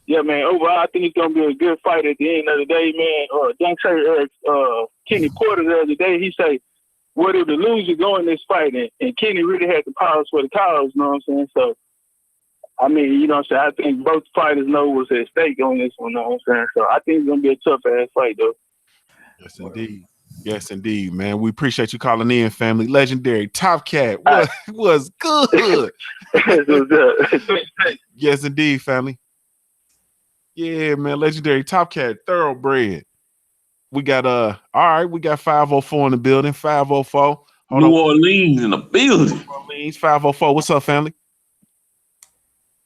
yeah, man. Overall, I think it's gonna be a good fight at the end of the day, man. Dante Kenny Porter the other day, he say, "What if the loser go in this fight?" And Kenny really had the powers for the cause. You know what I'm saying? So. I mean, you know what I'm saying? I think both fighters know what's at stake on this one, you know what I'm saying? So I think it's going to be a tough-ass fight, though. Yes, indeed. Yes, indeed, man. We appreciate you calling in, family. Legendary Top Cat was good. Yes, indeed, family. Yeah, man. Legendary Top Cat, thoroughbred. We got all right, we got 504 in the building. 504. New Orleans in the building. New Orleans, 504. What's up, family?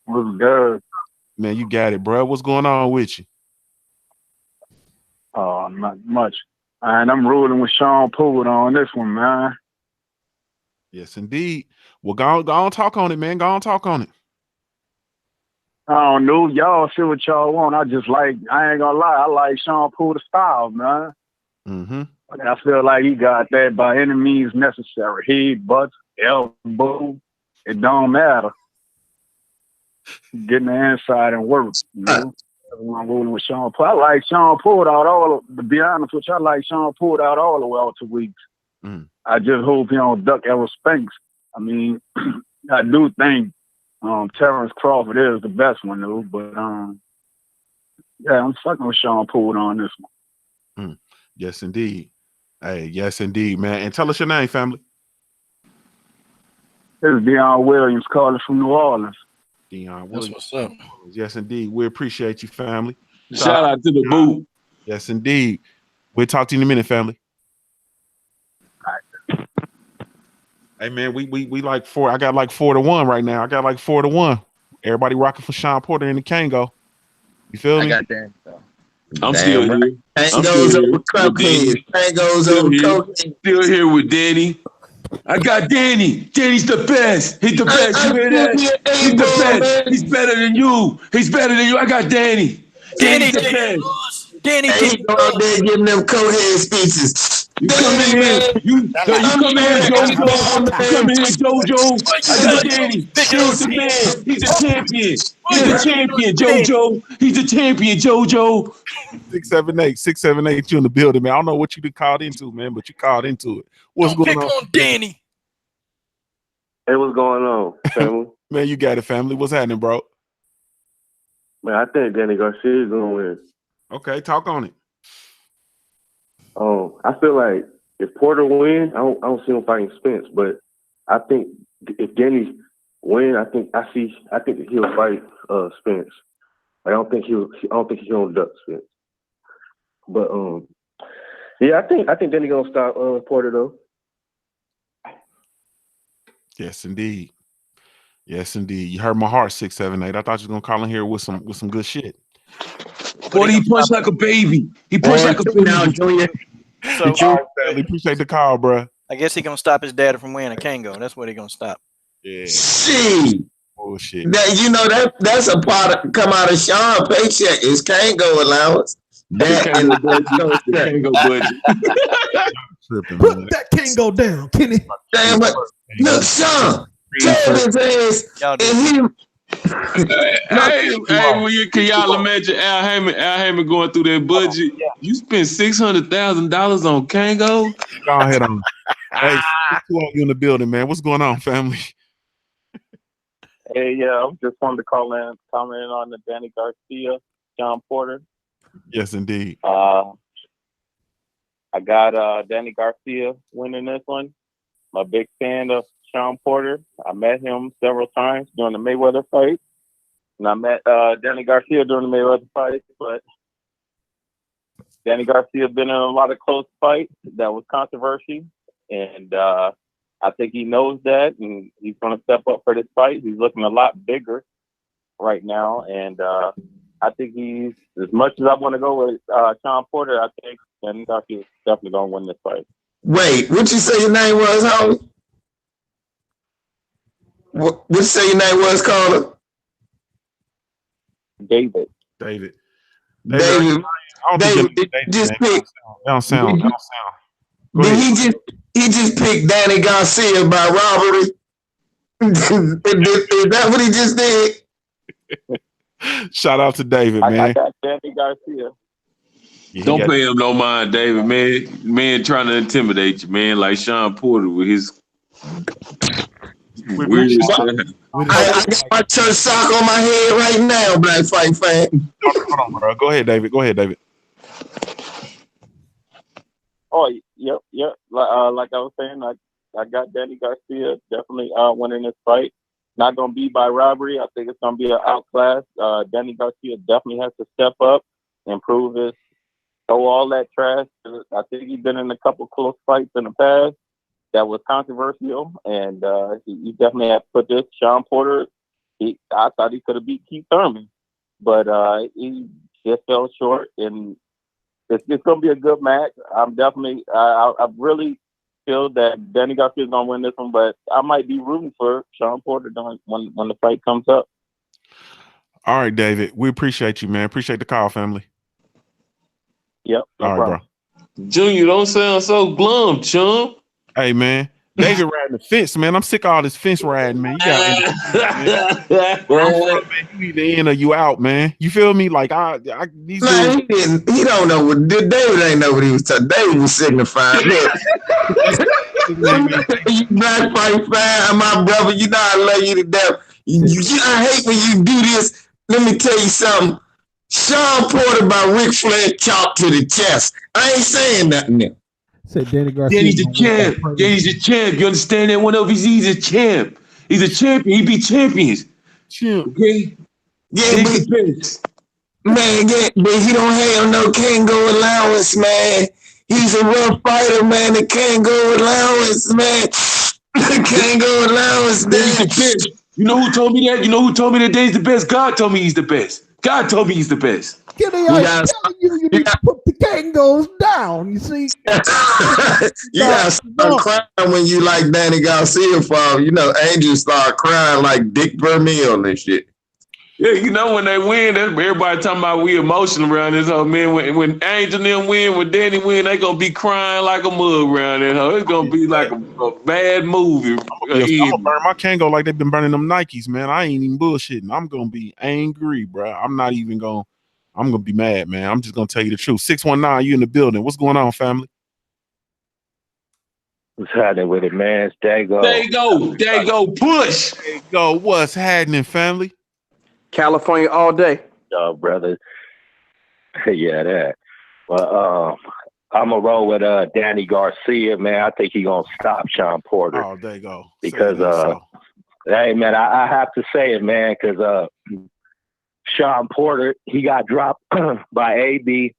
What's good? Man, you got it, bro. What's going on with you? Not much. And I'm ruling with Sean Poole on this one, man. Yes, indeed. Well, go on talk on it, man. Go on talk on it. I don't know. Y'all see what y'all want. I ain't gonna lie, I like Sean Poole's style, man. Mm-hmm. I feel like he got that by any means necessary. Head, butt, elbow, it don't matter. Getting the inside and work, you know. I'm rolling with Sean Poole. I like Sean Poole out to be honest with you, I like Sean Poole out all the way out to weeks. I just hope he don't duck Errol Spinks. I mean, I do think Terrence Crawford is the best one, though, but yeah, I'm fucking with Sean Poole on this one. Yes, indeed. Hey, yes, indeed, man. And tell us your name, family. This is Deion Williams calling from New Orleans. Deion That's what's up. Yes, indeed. We appreciate you, family. Shout out to the boot. Yes, indeed. We'll talk to you in a minute, family. Hey, man, we like 4. I got like 4-1 right now. I got like 4-1. Everybody rocking for Sean Porter and the Kango. You feel me? I got that. I'm still here. Kango's over cocaine. Kango's over cocaine. Still here with Danny. I got Danny. Danny's the best. He's the best. You hear that? He's the best. He's better than you. He's better than you. I got Danny. Danny's the best. Danny, he go out there giving them cokehead speeches. You come in here. You come in here, JoJo. Come in here, JoJo. I got Danny. He's the man. He's a champion. He's a champion, JoJo. He's a champion, JoJo. 678, you in the building, man. I don't know what you been called into, man, but you called into it. What's going on, Danny? Hey, what's going on, family? Man, you got it, family. What's happening, bro? Man, I think Danny Garcia is gonna win. Okay, talk on it. I feel like if Porter wins, I don't see him fighting Spence, but I think if Danny win, I think that he'll fight Spence. I don't think he'll duck Spence. But yeah, I think Danny gonna stop Porter though. Yes, indeed. Yes, indeed. You heard my heart, 678. I thought you was gonna call in here with some good shit. Boy, he punched like a baby. He punched like a baby. Now, Junior. So appreciate the call, bro. I guess he gonna stop his daddy from winning a Kango. That's what he gonna stop. Yeah. Shit. Bullshit. That's a part of come out of Sean paycheck is Kango allowance. That and the Kango budget. Put that Kango down, Kenny. Damn, but look, Sean, tell his ass, and he. Hey, can y'all imagine Al Haymon going through that budget? You spent $600,000 on Kango? Go ahead on. Hey, you in the building, man. What's going on, family? Hey, yeah, I just wanted to comment on the Danny Garcia, John Porter. Yes, indeed. I got Danny Garcia winning this one. I'm a big fan of Sean Porter. I met him several times during the Mayweather fight. And I met Danny Garcia during the Mayweather fight. But Danny Garcia been in a lot of close fights that was controversy. And I think he knows that. And he's going to step up for this fight. He's looking a lot bigger right now. And I think he's, as much as I want to go with Sean Porter, I think Danny Garcia is definitely going to win this fight. Wait, what you say your name was, Holly? What you say your name was, Colin? David. David. David, I don't think David, David, just man. pick. That don't sound. Go Did ahead. he just picked Danny Garcia by robbery? Is that what he just did? Shout out to David, I man. got Danny Garcia. Don't pay him no mind, David, man. Man trying to intimidate you, man, like Sean Porter with his weird I got my church sock on my head right now, Black Fight fan. Hold on, bro. Go ahead, David. Go ahead, David. Oh, yep. Like I was saying, I got Danny Garcia definitely winning this fight. Not gonna be by robbery. I think it's gonna be an outclass. Danny Garcia definitely has to step up, improve his, throw all that trash. I think he's been in a couple close fights in the past that was controversial, and he definitely has to put this. Sean Porter, I thought he could have beat Keith Thurman, but he just fell short, and it's going to be a good match. I'm definitely, I really feel that Danny Garcia is going to win this one, but I might be rooting for Sean Porter when the fight comes up. All right, David. We appreciate you, man. Appreciate the call, family. Yep. No All right, problem. bro. Junior, don't sound so glum, chum. Hey, man. David riding the fence, man. I'm sick of all this fence riding, man. You got where I'm from, man. You either in or you out, man. You feel me? Like these Man, he don't know what David ain't know what he was talking. David was signifying. Look, you Black Fight fan, my brother. You know I love you to death. I hate when you do this. Let me tell you something. Sean Porter by Ric Flair chopped to the chest. I ain't saying nothing there. Said Danny Garcia. Danny's a champ. Danny's a champ. You understand that? One of he's a champ. He's a champion. He beat champions. Champ. Okay? Yeah, man, but he don't have no Kango allowance, man. He's a rough fighter, man. The Kango allowance, man. The Kango allowance, man. You know who told me that? You know who told me that Danny's the best? God told me he's the best. God told me he's the best. You need to put the Kangos down, you see. You gotta start crying when you like Danny Garcia fall. You know, angels start crying like Dick Vermeil and shit. Yeah, you know when they win, everybody talking about we emotional around this whole man. When Angel and them win, when Danny win, they gonna be crying like a mug around that hoe. It's gonna be like a bad movie. I'm gonna burn my Kango like they've been burning them Nikes, man. I ain't even bullshitting. I'm gonna be angry, bro. I'm gonna be mad, man. I'm just gonna tell you the truth. 619, you in the building. What's going on, family? What's happening with it, man? It's Dago. Dago, push. Dago, what's happening, family? California all day. Oh, brother. Yeah, that. Well, I'm gonna roll with Danny Garcia, man. I think he's gonna stop Sean Porter. Oh, there you go. Because hey, man, I have to say it, man, because Sean Porter, he got dropped by AB.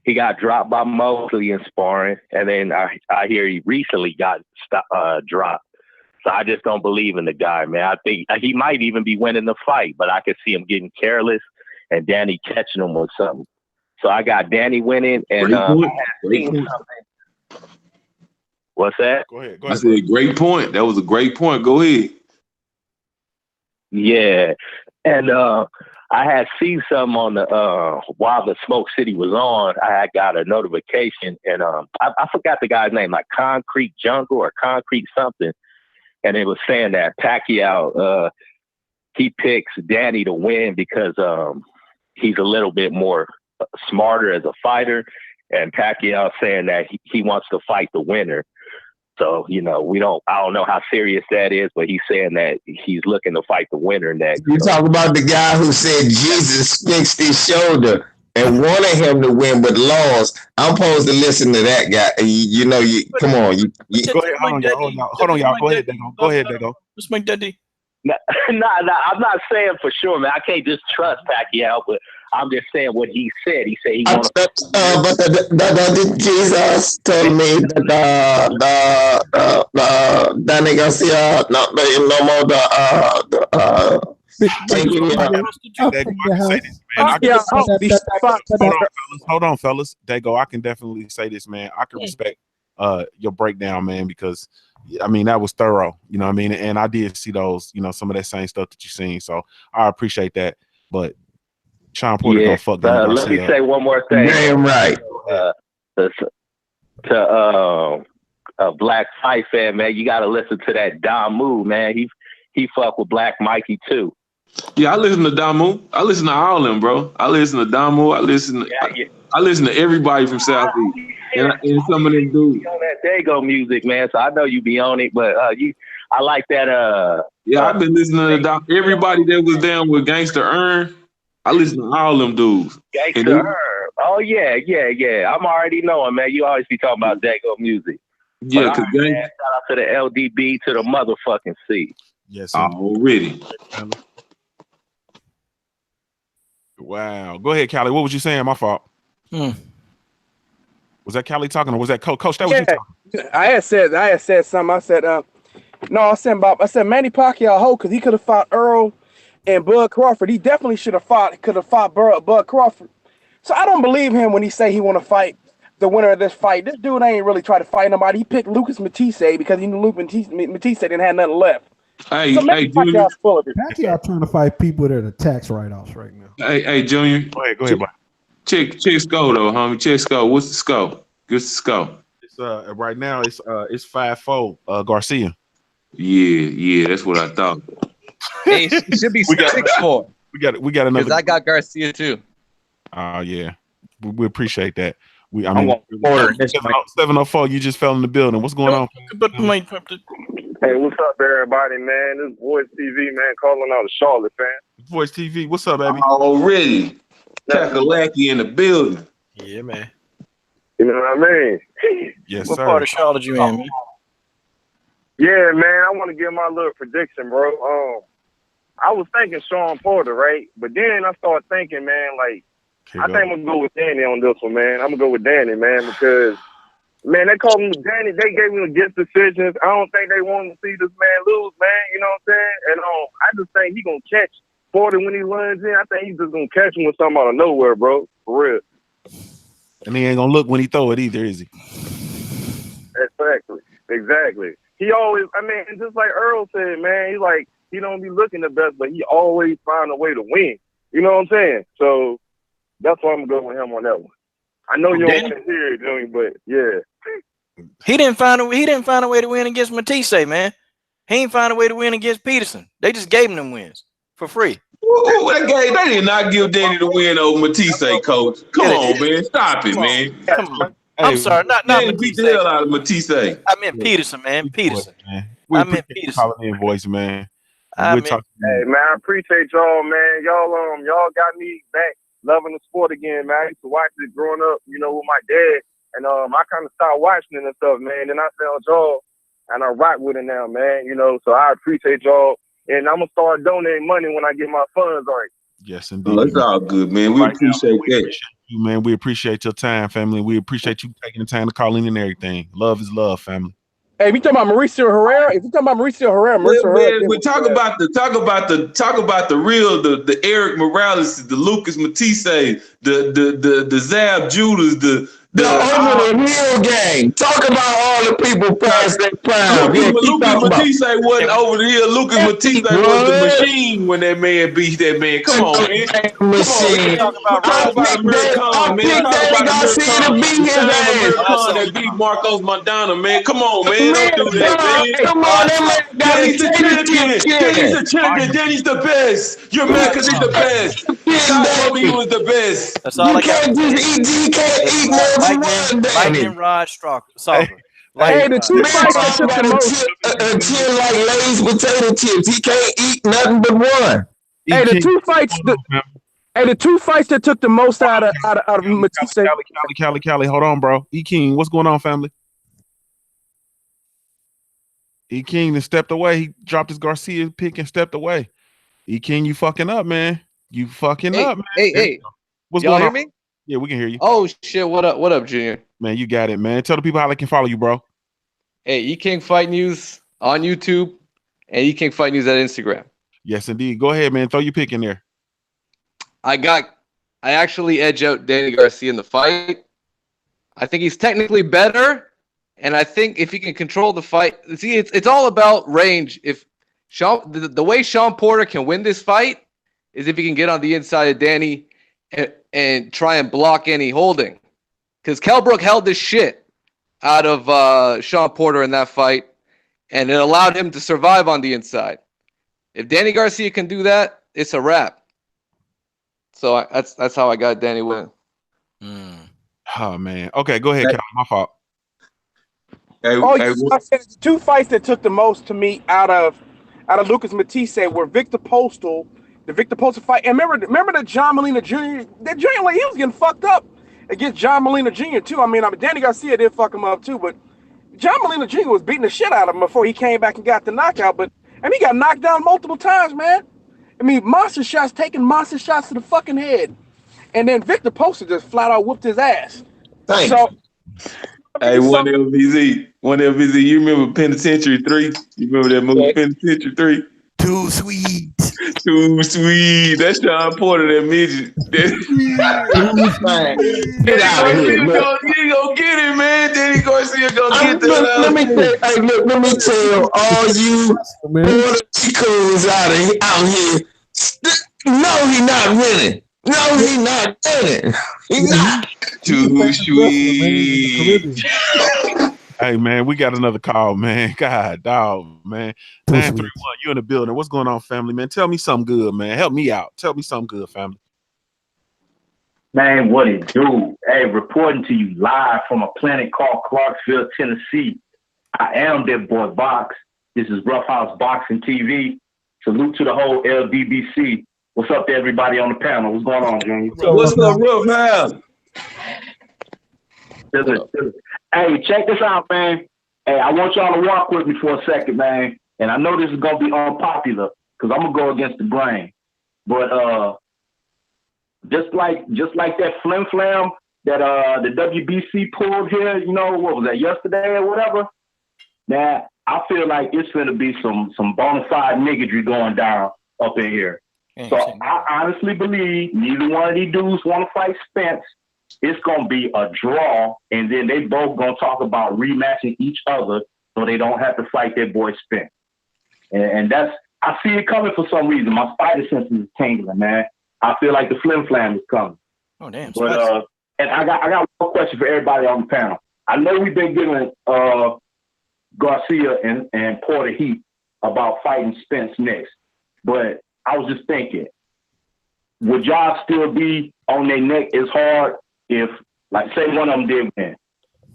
He got dropped by Mosley in sparring, and then I hear he recently got dropped. So I just don't believe in the guy, man. I think he might even be winning the fight, but I could see him getting careless and Danny catching him with something. So I got Danny winning, and what's that? Go ahead. I said, great point. That was a great point. Go ahead. Yeah, and I had seen something on the while the Smoke City was on. I had got a notification, and I forgot the guy's name, like Concrete Jungle or Concrete something. And it was saying that Pacquiao, he picks Danny to win because he's a little bit more smarter as a fighter. And Pacquiao saying that he wants to fight the winner. So, you know, I don't know how serious that is, but he's saying that he's looking to fight the winner next. You talk about the guy who said Jesus fixed his shoulder and wanted him to win, but lost. I'm supposed to listen to that guy. Come on. Go ahead. Hold on, y'all. Go ahead, Dago. Go ahead, Dago. Let's make that D. Nah, I'm not saying for sure, man. I can't just trust Pacquiao, but I'm just saying what he said. He said he wants. But Jesus told me that Danny Garcia no more Hold on, fellas. Dago, I can definitely say this, man. I can respect your breakdown, man, because I mean that was thorough. You know what I mean? And I did see those, some of that same stuff that you seen. So I appreciate that. but Sean Porter gonna fuck Danny let me Garcia say up. one more thing. Damn right. To Black Fight fan, man, you gotta listen to that Damu, man. He fuck with Black Mikey too. Yeah, I listen to Damu. I listen to all them, bro. I listen to Damu. I listen to everybody from Southeast. And some of them dudes. On that Dago music, man. So I know you be on it, but I like that. Yeah, I've been listening to everybody that was down with Gangsta Earn. I listen to all them dudes. Gangsta Herb. Oh yeah. I'm already knowing, man. You always be talking about Dago music. Yeah, because shout out to the LDB to the motherfucking C. Yes, already. Wow. Go ahead, Callie. What was you saying? My fault. Was that Callie talking or was that Coach? That was you talking. I had said something. I said, no, I said Manny Pacquiao hoe because he could have fought Earl and Bud Crawford. He definitely could have fought Bud Crawford. So I don't believe him when he say he want to fight the winner of this fight. This dude ain't really try to fight nobody. He picked Lucas Matthysse because he knew Matthysse didn't have nothing left. Hey, so Manny Pacquiao's full of it. Pacquiao trying to fight people that are tax write-offs right now. Hey, Junior. Go ahead, bro. Check score though, homie. Check score. What's the score? What's the score? It's right now it's 5-4 Garcia. Yeah, that's what I thought. Hey, it should be 6-4. We got another. Because I got Garcia too. Oh yeah, we appreciate that. I I mean, want order. 704. You just fell in the building. What's going on? Hey, what's up, everybody, man? This is Voice TV, man, calling out of Charlotte, fan. Voice TV. What's up, baby? Already. Kakalaki in the building. Yeah, man. You know what I mean? Yes, What sir. part of Charlotte you in, man? Yeah, man, I want to give my little prediction, bro. I was thinking Sean Porter, right? But then I started thinking, man, like, I think I'm going to go with Danny on this one, man. I'm going to go with Danny, man, because, man, they called him Danny. They gave him against decisions. I don't think they want to see this man lose, man. You know what I'm saying? And I just think he's going to catch Porter when he runs in. I think he's just going to catch him with something out of nowhere, bro. For real. And he ain't gonna look when he throw it either, is he? Exactly. He always, I mean, just like Earl said, man, he don't be looking the best, but he always find a way to win. You know what I'm saying? So that's why I'm going to go with him on that one. I know you don't want to hear it, Junior, but yeah. He didn't find a way to win against Matthysse, man. He ain't find a way to win against Peterson. They just gave him them wins for free. They did not give Danny the win over Matthysse, coach. Come on, man. Stop it, man. Come on. I'm sorry, not Danny beat the hell out of Matthysse. I meant Peterson, man. Peterson. We I meant appreciate you Peterson. calling in, voice, man. I We'll mean- talk. Hey, man, I appreciate y'all, man. Y'all got me back loving the sport again, man. I used to watch it growing up, you know, with my dad. And I kind of stopped watching it and stuff, man. Then I found y'all, and I rock with it now, man. You know, so I appreciate y'all. And I'm going to start donating money when I get my funds right. Yes, indeed. Well, it's all good, man. We appreciate that. You, man. We appreciate your time, family. We appreciate you taking the time to call in and everything. Love is love, family. Hey, if you talking about Mauricio Herrera, We talk about the real, the Eric Morales, the Lucas Matthysse, the Zab Judas, The over the hill game. Talk about all the people past that prime. Lucas Matthysse wasn't over the hill. Lucas Matthysse was the machine when that man beat that man. Come on, man. Machine. Talk about Amir Khan, man. Talk about Amir Khan that beat Marcos Mondana, man. Come on, man. Don't do that, man. Come on, that man. Danny's the champion. Danny's the champion. Danny's the best. You're mad because he's the best. God told me he was the best. That's all I got. You can't eat more than one, Danny. Lightning Rod Salver. Hey, the two fights that took the most. A chin like Lay's potato chips. He can't eat nothing but one. Hey, the two fights that took the most out of Matthysse. Cali, hold on, bro. E King, what's going on, family? E King then stepped away. He dropped his Garcia pick and stepped away. E King, you fucking up, man. You fucking up, man. Hey. What's Y'all going hear on? me? Yeah, we can hear you. Oh shit! What up, Junior? Man, you got it, man. Tell the people how they can follow you, bro. Hey, E King Fight News on YouTube and E King Fight News at Instagram. Yes, indeed. Go ahead, man. Throw your pick in there. I actually edge out Danny Garcia in the fight. I think he's technically better, and I think if he can control the fight, see, it's all about range. If the way Sean Porter can win this fight is if he can get on the inside of Danny and try and block any holding. Because Kell Brook held this shit out of Sean Porter in that fight, and it allowed him to survive on the inside. If Danny Garcia can do that, it's a wrap. So that's how I got Danny winning. Oh man. Okay, go ahead, Cal. My fault. I said the two fights that took the most to me out of Lucas Matthysse were the Victor Postal fight. And remember the John Molina Jr. That Jr. Like, he was getting fucked up against John Molina Jr. too. I mean, Danny Garcia did fuck him up too, but John Molina Jr. was beating the shit out of him before he came back and got the knockout. But he got knocked down multiple times, man. I mean, taking monster shots to the fucking head. And then Victor Postal just flat out whooped his ass. Hey, one LVZ. You remember Penitentiary 3? You remember that movie Penitentiary 3? Too sweet. Too sweet. That's Sean Porter, that midget. Get out of here. You gonna get it, man. Danny Garcia gonna get that. Let me tell all you Puerto Ricos out here. No, he not winning. No, he not winning. He not. Too sweet. Hey man, we got another call, man. God, dog, man. 931, you in the building. What's going on, family, man? Tell me something good, man. Help me out. Tell me something good, family. Man, what it do? Hey, reporting to you live from a planet called Clarksville, Tennessee. I am that boy Box. This is Roughhouse Boxing TV. Salute to the whole LDBC. What's up to everybody on the panel? What's going on, Junior? What's up, Roughhouse? Hey, check this out, man. Hey, I want y'all to walk with me for a second, man. And I know this is gonna be unpopular because I'm gonna go against the grain. But just like that flim flam that the WBC pulled here, you know, what was that, yesterday or whatever? Now I feel like it's gonna be some bona fide niggardry going down up in here. So I honestly believe neither one of these dudes want to fight Spence. It's going to be a draw, and then they both going to talk about rematching each other so they don't have to fight their boy Spence. And that's, I see it coming for some reason. My spider sense is tingling, man. I feel like the flim flam is coming. Oh, damn. But, and I got one question for everybody on the panel. I know we've been giving Garcia and Porter heat about fighting Spence next, but I was just thinking, would y'all still be on their neck as hard if, like, say one of them did win?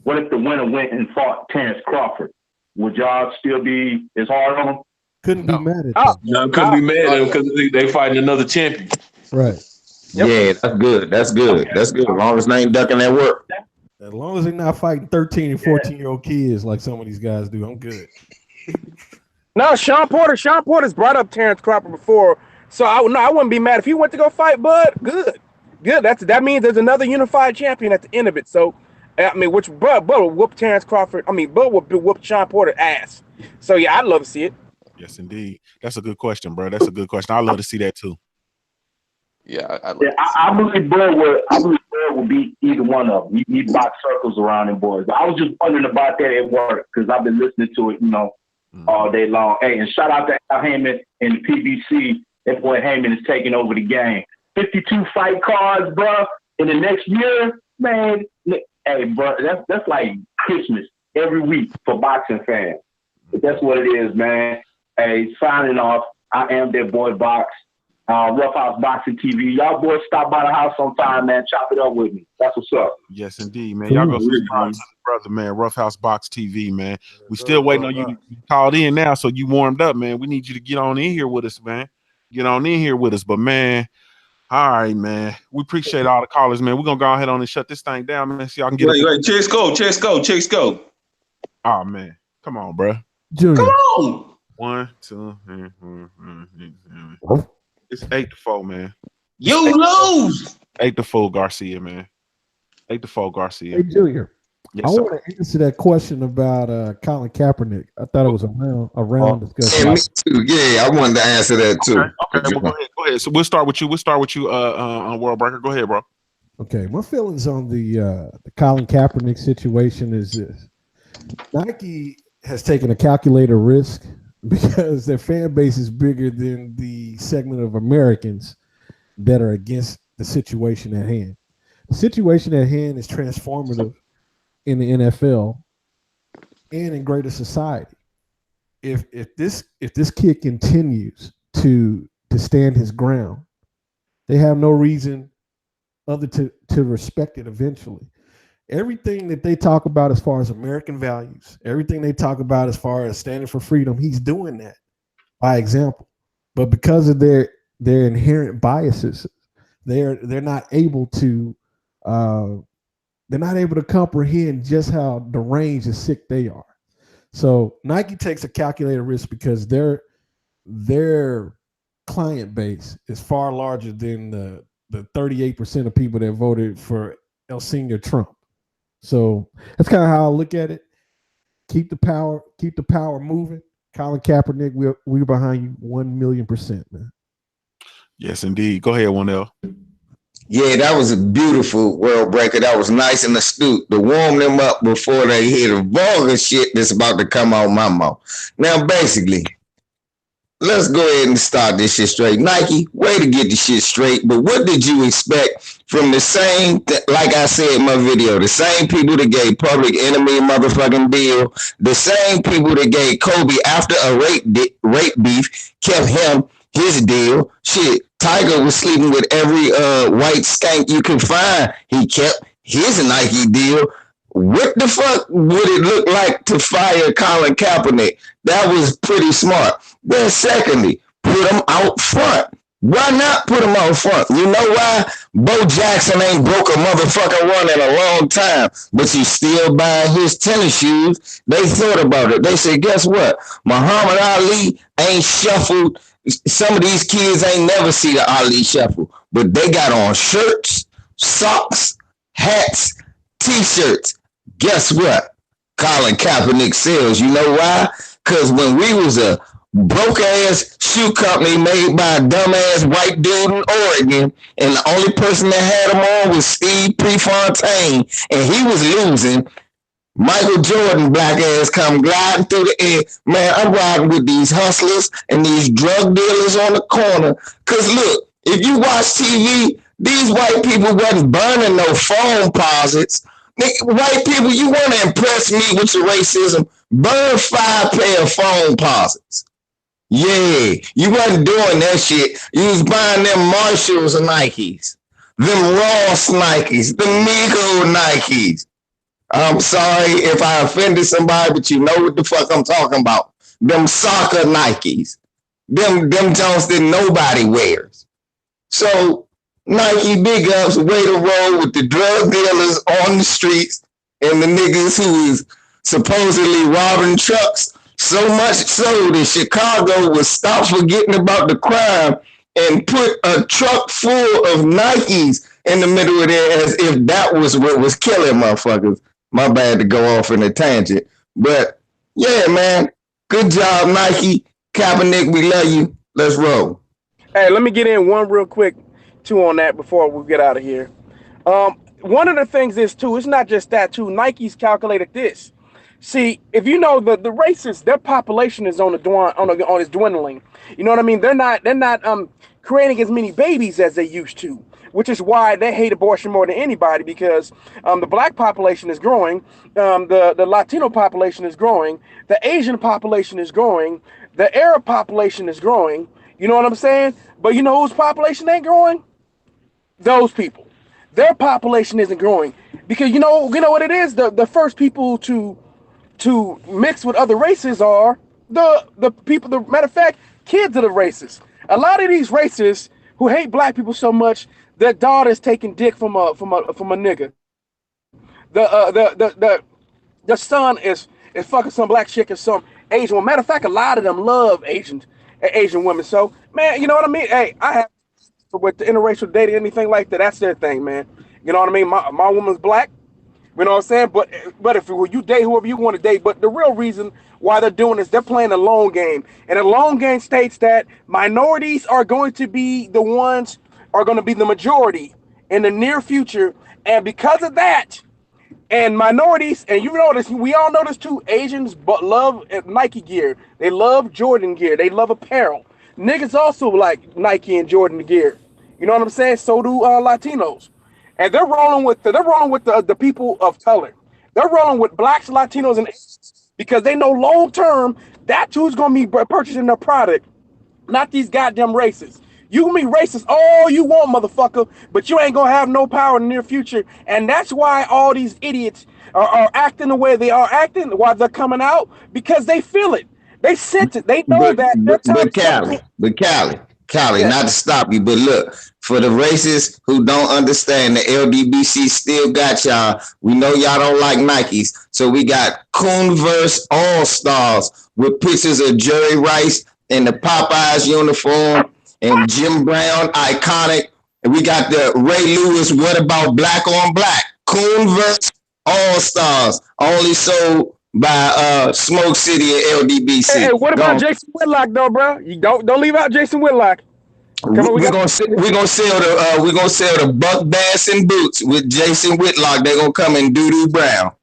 What if the winner went and fought Terrence Crawford? Would y'all still be as hard on them? Couldn't be mad at them. No, couldn't be mad at them because they fighting another champion. Right. Yeah, that's good. That's good. Okay. That's good. As long as they ain't ducking that work. As long as they're not fighting 13 and 14-year-old kids like some of these guys do, I'm good. No, Sean Porter's brought up Terrence Crawford before, so I wouldn't be mad if he went to go fight Bud. Good. That means there's another unified champion at the end of it. So, I mean, which Bud will whoop Terrence Crawford. I mean, Bud will whoop Sean Porter's ass. So yeah, I'd love to see it. Yes, indeed. That's a good question, bro. That's a good question. I'd love to see that too. Yeah, I believe Bud will beat either one of them. He box circles around them boys. I was just wondering about that at work because I've been listening to it, all day long. Hey, and shout out to Haymon and the PBC. That boy Haymon is taking over the game. 52 fight cards, bro. In the next year, man. Hey, bro, that's like Christmas every week for boxing fans. But that's what it is, man. Hey, signing off. I am their boy Box. Roughhouse Boxing TV. Y'all boys stop by the house sometime, man. Chop it up with me. That's what's up. Yes, indeed, man. Y'all go subscribe to the brother, man. Roughhouse Box TV, man. We still waiting on you to call in now, so you warmed up, man. We need you to get on in here with us, man. Get on in here with us. But, man, all right, man. We appreciate all the callers, man. We're going to go ahead on and shut this thing down, man, so y'all can get Wait. Chase go. Oh, man. Come on, bro. Junior. Come on. 1, 2, 3, 4, 5, 6, 7. It's 8-4, man. You lose. 8-4, Garcia, man. 8-4, Garcia. Hey, Junior. Yes, I sir. want to answer that question about Colin Kaepernick. I thought it was a round discussion. Yeah, me too. Yeah, I wanted to answer that too. Okay, well, go ahead. So we'll start with you. On World Breaker. Go ahead, bro. Okay, my feelings on the Colin Kaepernick situation is this: Nike has taken a calculated risk because their fan base is bigger than the segment of Americans that are against the situation at hand. The situation at hand is transformative in the NFL and in greater society. If this kid continues to stand his ground, they have no reason other to respect it eventually. Everything that they talk about as far as American values, everything they talk about as far as standing for freedom, he's doing that by example. But because of their inherent biases, they're not able to comprehend just how deranged and sick they are. So Nike takes a calculated risk because their client base is far larger than the 38% of people that voted for El Senor Trump. So that's kind of how I look at it. Keep the power moving. Colin Kaepernick, we're behind you 1,000,000%, man. Yes, indeed. Go ahead, 1L. Yeah, that was a beautiful world breaker. That was nice and astute to warm them up before they hear the vulgar shit that's about to come out my mouth. Now, basically, let's go ahead and start this shit straight. Nike, way to get the shit straight, but what did you expect from the same, like I said in my video, the same people that gave Public Enemy a motherfucking deal, the same people that gave Kobe after a rape beef, kept him his deal. Shit, Tiger was sleeping with every white skank you could find. He kept his Nike deal. What the fuck would it look like to fire Colin Kaepernick? That was pretty smart. Then secondly, put him out front. Why not put him out front? You know why? Bo Jackson ain't broke a motherfucking run in a long time, but you still buying his tennis shoes. They thought about it. They said, guess what? Muhammad Ali ain't shuffled. Some of these kids ain't never see the Ali shuffle, but they got on shirts, socks, hats, t-shirts. Guess what? Colin Kaepernick sells. You know why? Because when we was a broke-ass shoe company made by a dumbass white dude in Oregon, and the only person that had them on was Steve Prefontaine, and he was losing, Michael Jordan black ass come gliding through the air. Man, I'm riding with these hustlers and these drug dealers on the corner. Because look, if you watch TV, these white people wasn't burning no phone posits. White people, you want to impress me with your racism? Burn 5 pair of phone posits. Yeah, you wasn't doing that shit. You was buying them Marshalls and Nikes, them Ross Nikes, the Mego Nikes. I'm sorry if I offended somebody, but you know what the fuck I'm talking about. Them soccer Nikes. Them Jones that nobody wears. So Nike big ups, way to roll with the drug dealers on the streets and the niggas who is supposedly robbing trucks. So much so that Chicago would stop forgetting about the crime and put a truck full of Nikes in the middle of there as if that was what was killing motherfuckers. My bad to go off in a tangent. But yeah, man, good job, Nike. Kaepernick, we love you. Let's roll. Hey, let me get in one real quick too on that before we get out of here. One of the things is too, it's not just that too. Nike's calculated this. See, if you know the racists, their population is on is dwindling. You know what I mean? They're not creating as many babies as they used to, which is why they hate abortion more than anybody, because the black population is growing, the Latino population is growing, the Asian population is growing, the Arab population is growing. You know what I'm saying? But you know whose population ain't growing? Those people. Their population isn't growing because you know what it is. The first people to mix with other races are the people. The matter of fact, kids of the races. A lot of these racists who hate black people so much, their daughter's taking dick from a nigga. The son is fucking some black chick or some Asian woman. Matter of fact, a lot of them love Asian women. So man, you know what I mean? Hey, I have with the interracial dating, anything like that, that's their thing, man. You know what I mean? My woman's black. You know what I'm saying? But if you date whoever you want to date, but the real reason why they're doing this, they're playing a long game. And a long game states that minorities are going to be the majority in the near future. And because of that, and minorities, and you know this, we all know this too, Asians but love Nike gear. They love Jordan gear. They love apparel. Niggas also like Nike and Jordan gear. You know what I'm saying? So do Latinos, and they're rolling with the people of color. They're rolling with blacks, Latinos, and Asians because they know long term that's who's gonna be purchasing their product, not these goddamn racists. You can be racist all you want, motherfucker, but you ain't gonna have no power in the near future, and that's why all these idiots are acting the way they are acting while they're coming out because they feel it. They sense it. They know Callie, not to stop you, but look, for the racists who don't understand, the LDBC still got y'all. We know y'all don't like Nikes, so we got Converse All-Stars with pictures of Jerry Rice in the Popeyes uniform and Jim Brown, iconic. And we got the Ray Lewis, What About Black on Black? Converse All-Stars, only sold by Smoke City and LDBC. Hey, what about Jason Whitlock though, bro? You don't leave out Jason Whitlock. We're gonna sell the Buck Bass and boots with Jason Whitlock. They're gonna come in Doo-Doo Brown.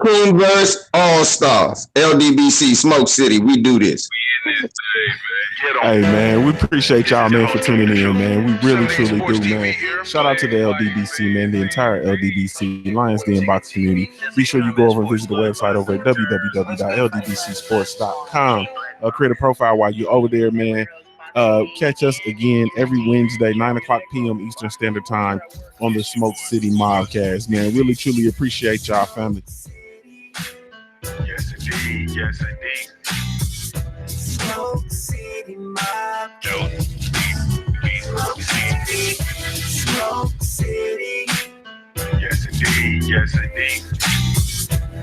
Converse All-Stars, LDBC, Smoke City. We do this. Hey man, we appreciate y'all, man, for tuning in, man. We really truly do, man. Shout out to the LDBC, man, the entire LDBC Lions Den Box community. Be sure you go over and visit the website over at www.ldbcsports.com. Create a profile while you're over there, man. Catch us again every Wednesday, 9:00 p.m. Eastern Standard Time on the Smoke City MobCast, man. Really truly appreciate y'all, family. Yes indeed, yes indeed. Smoke City Mob. Smoke City. Smoke City. Yes indeed, yes indeed.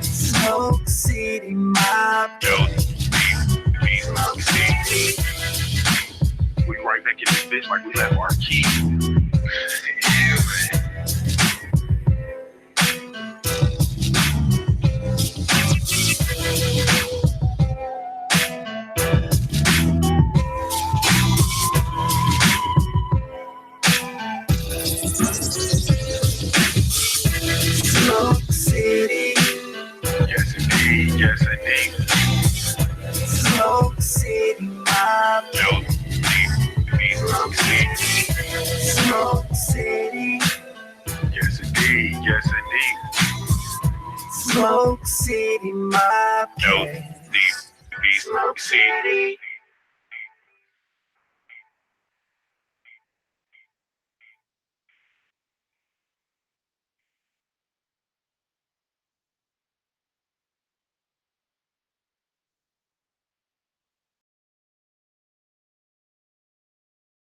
Smoke City Mob. Smoke City. We right back in this bitch like we left our key. Yeah, man. Smoke City. Yes indeed, yes indeed. Smoke City Mob. Smoke City. Smoke City. Yes indeed, yes indeed. Smoke City Mob. Smoke City.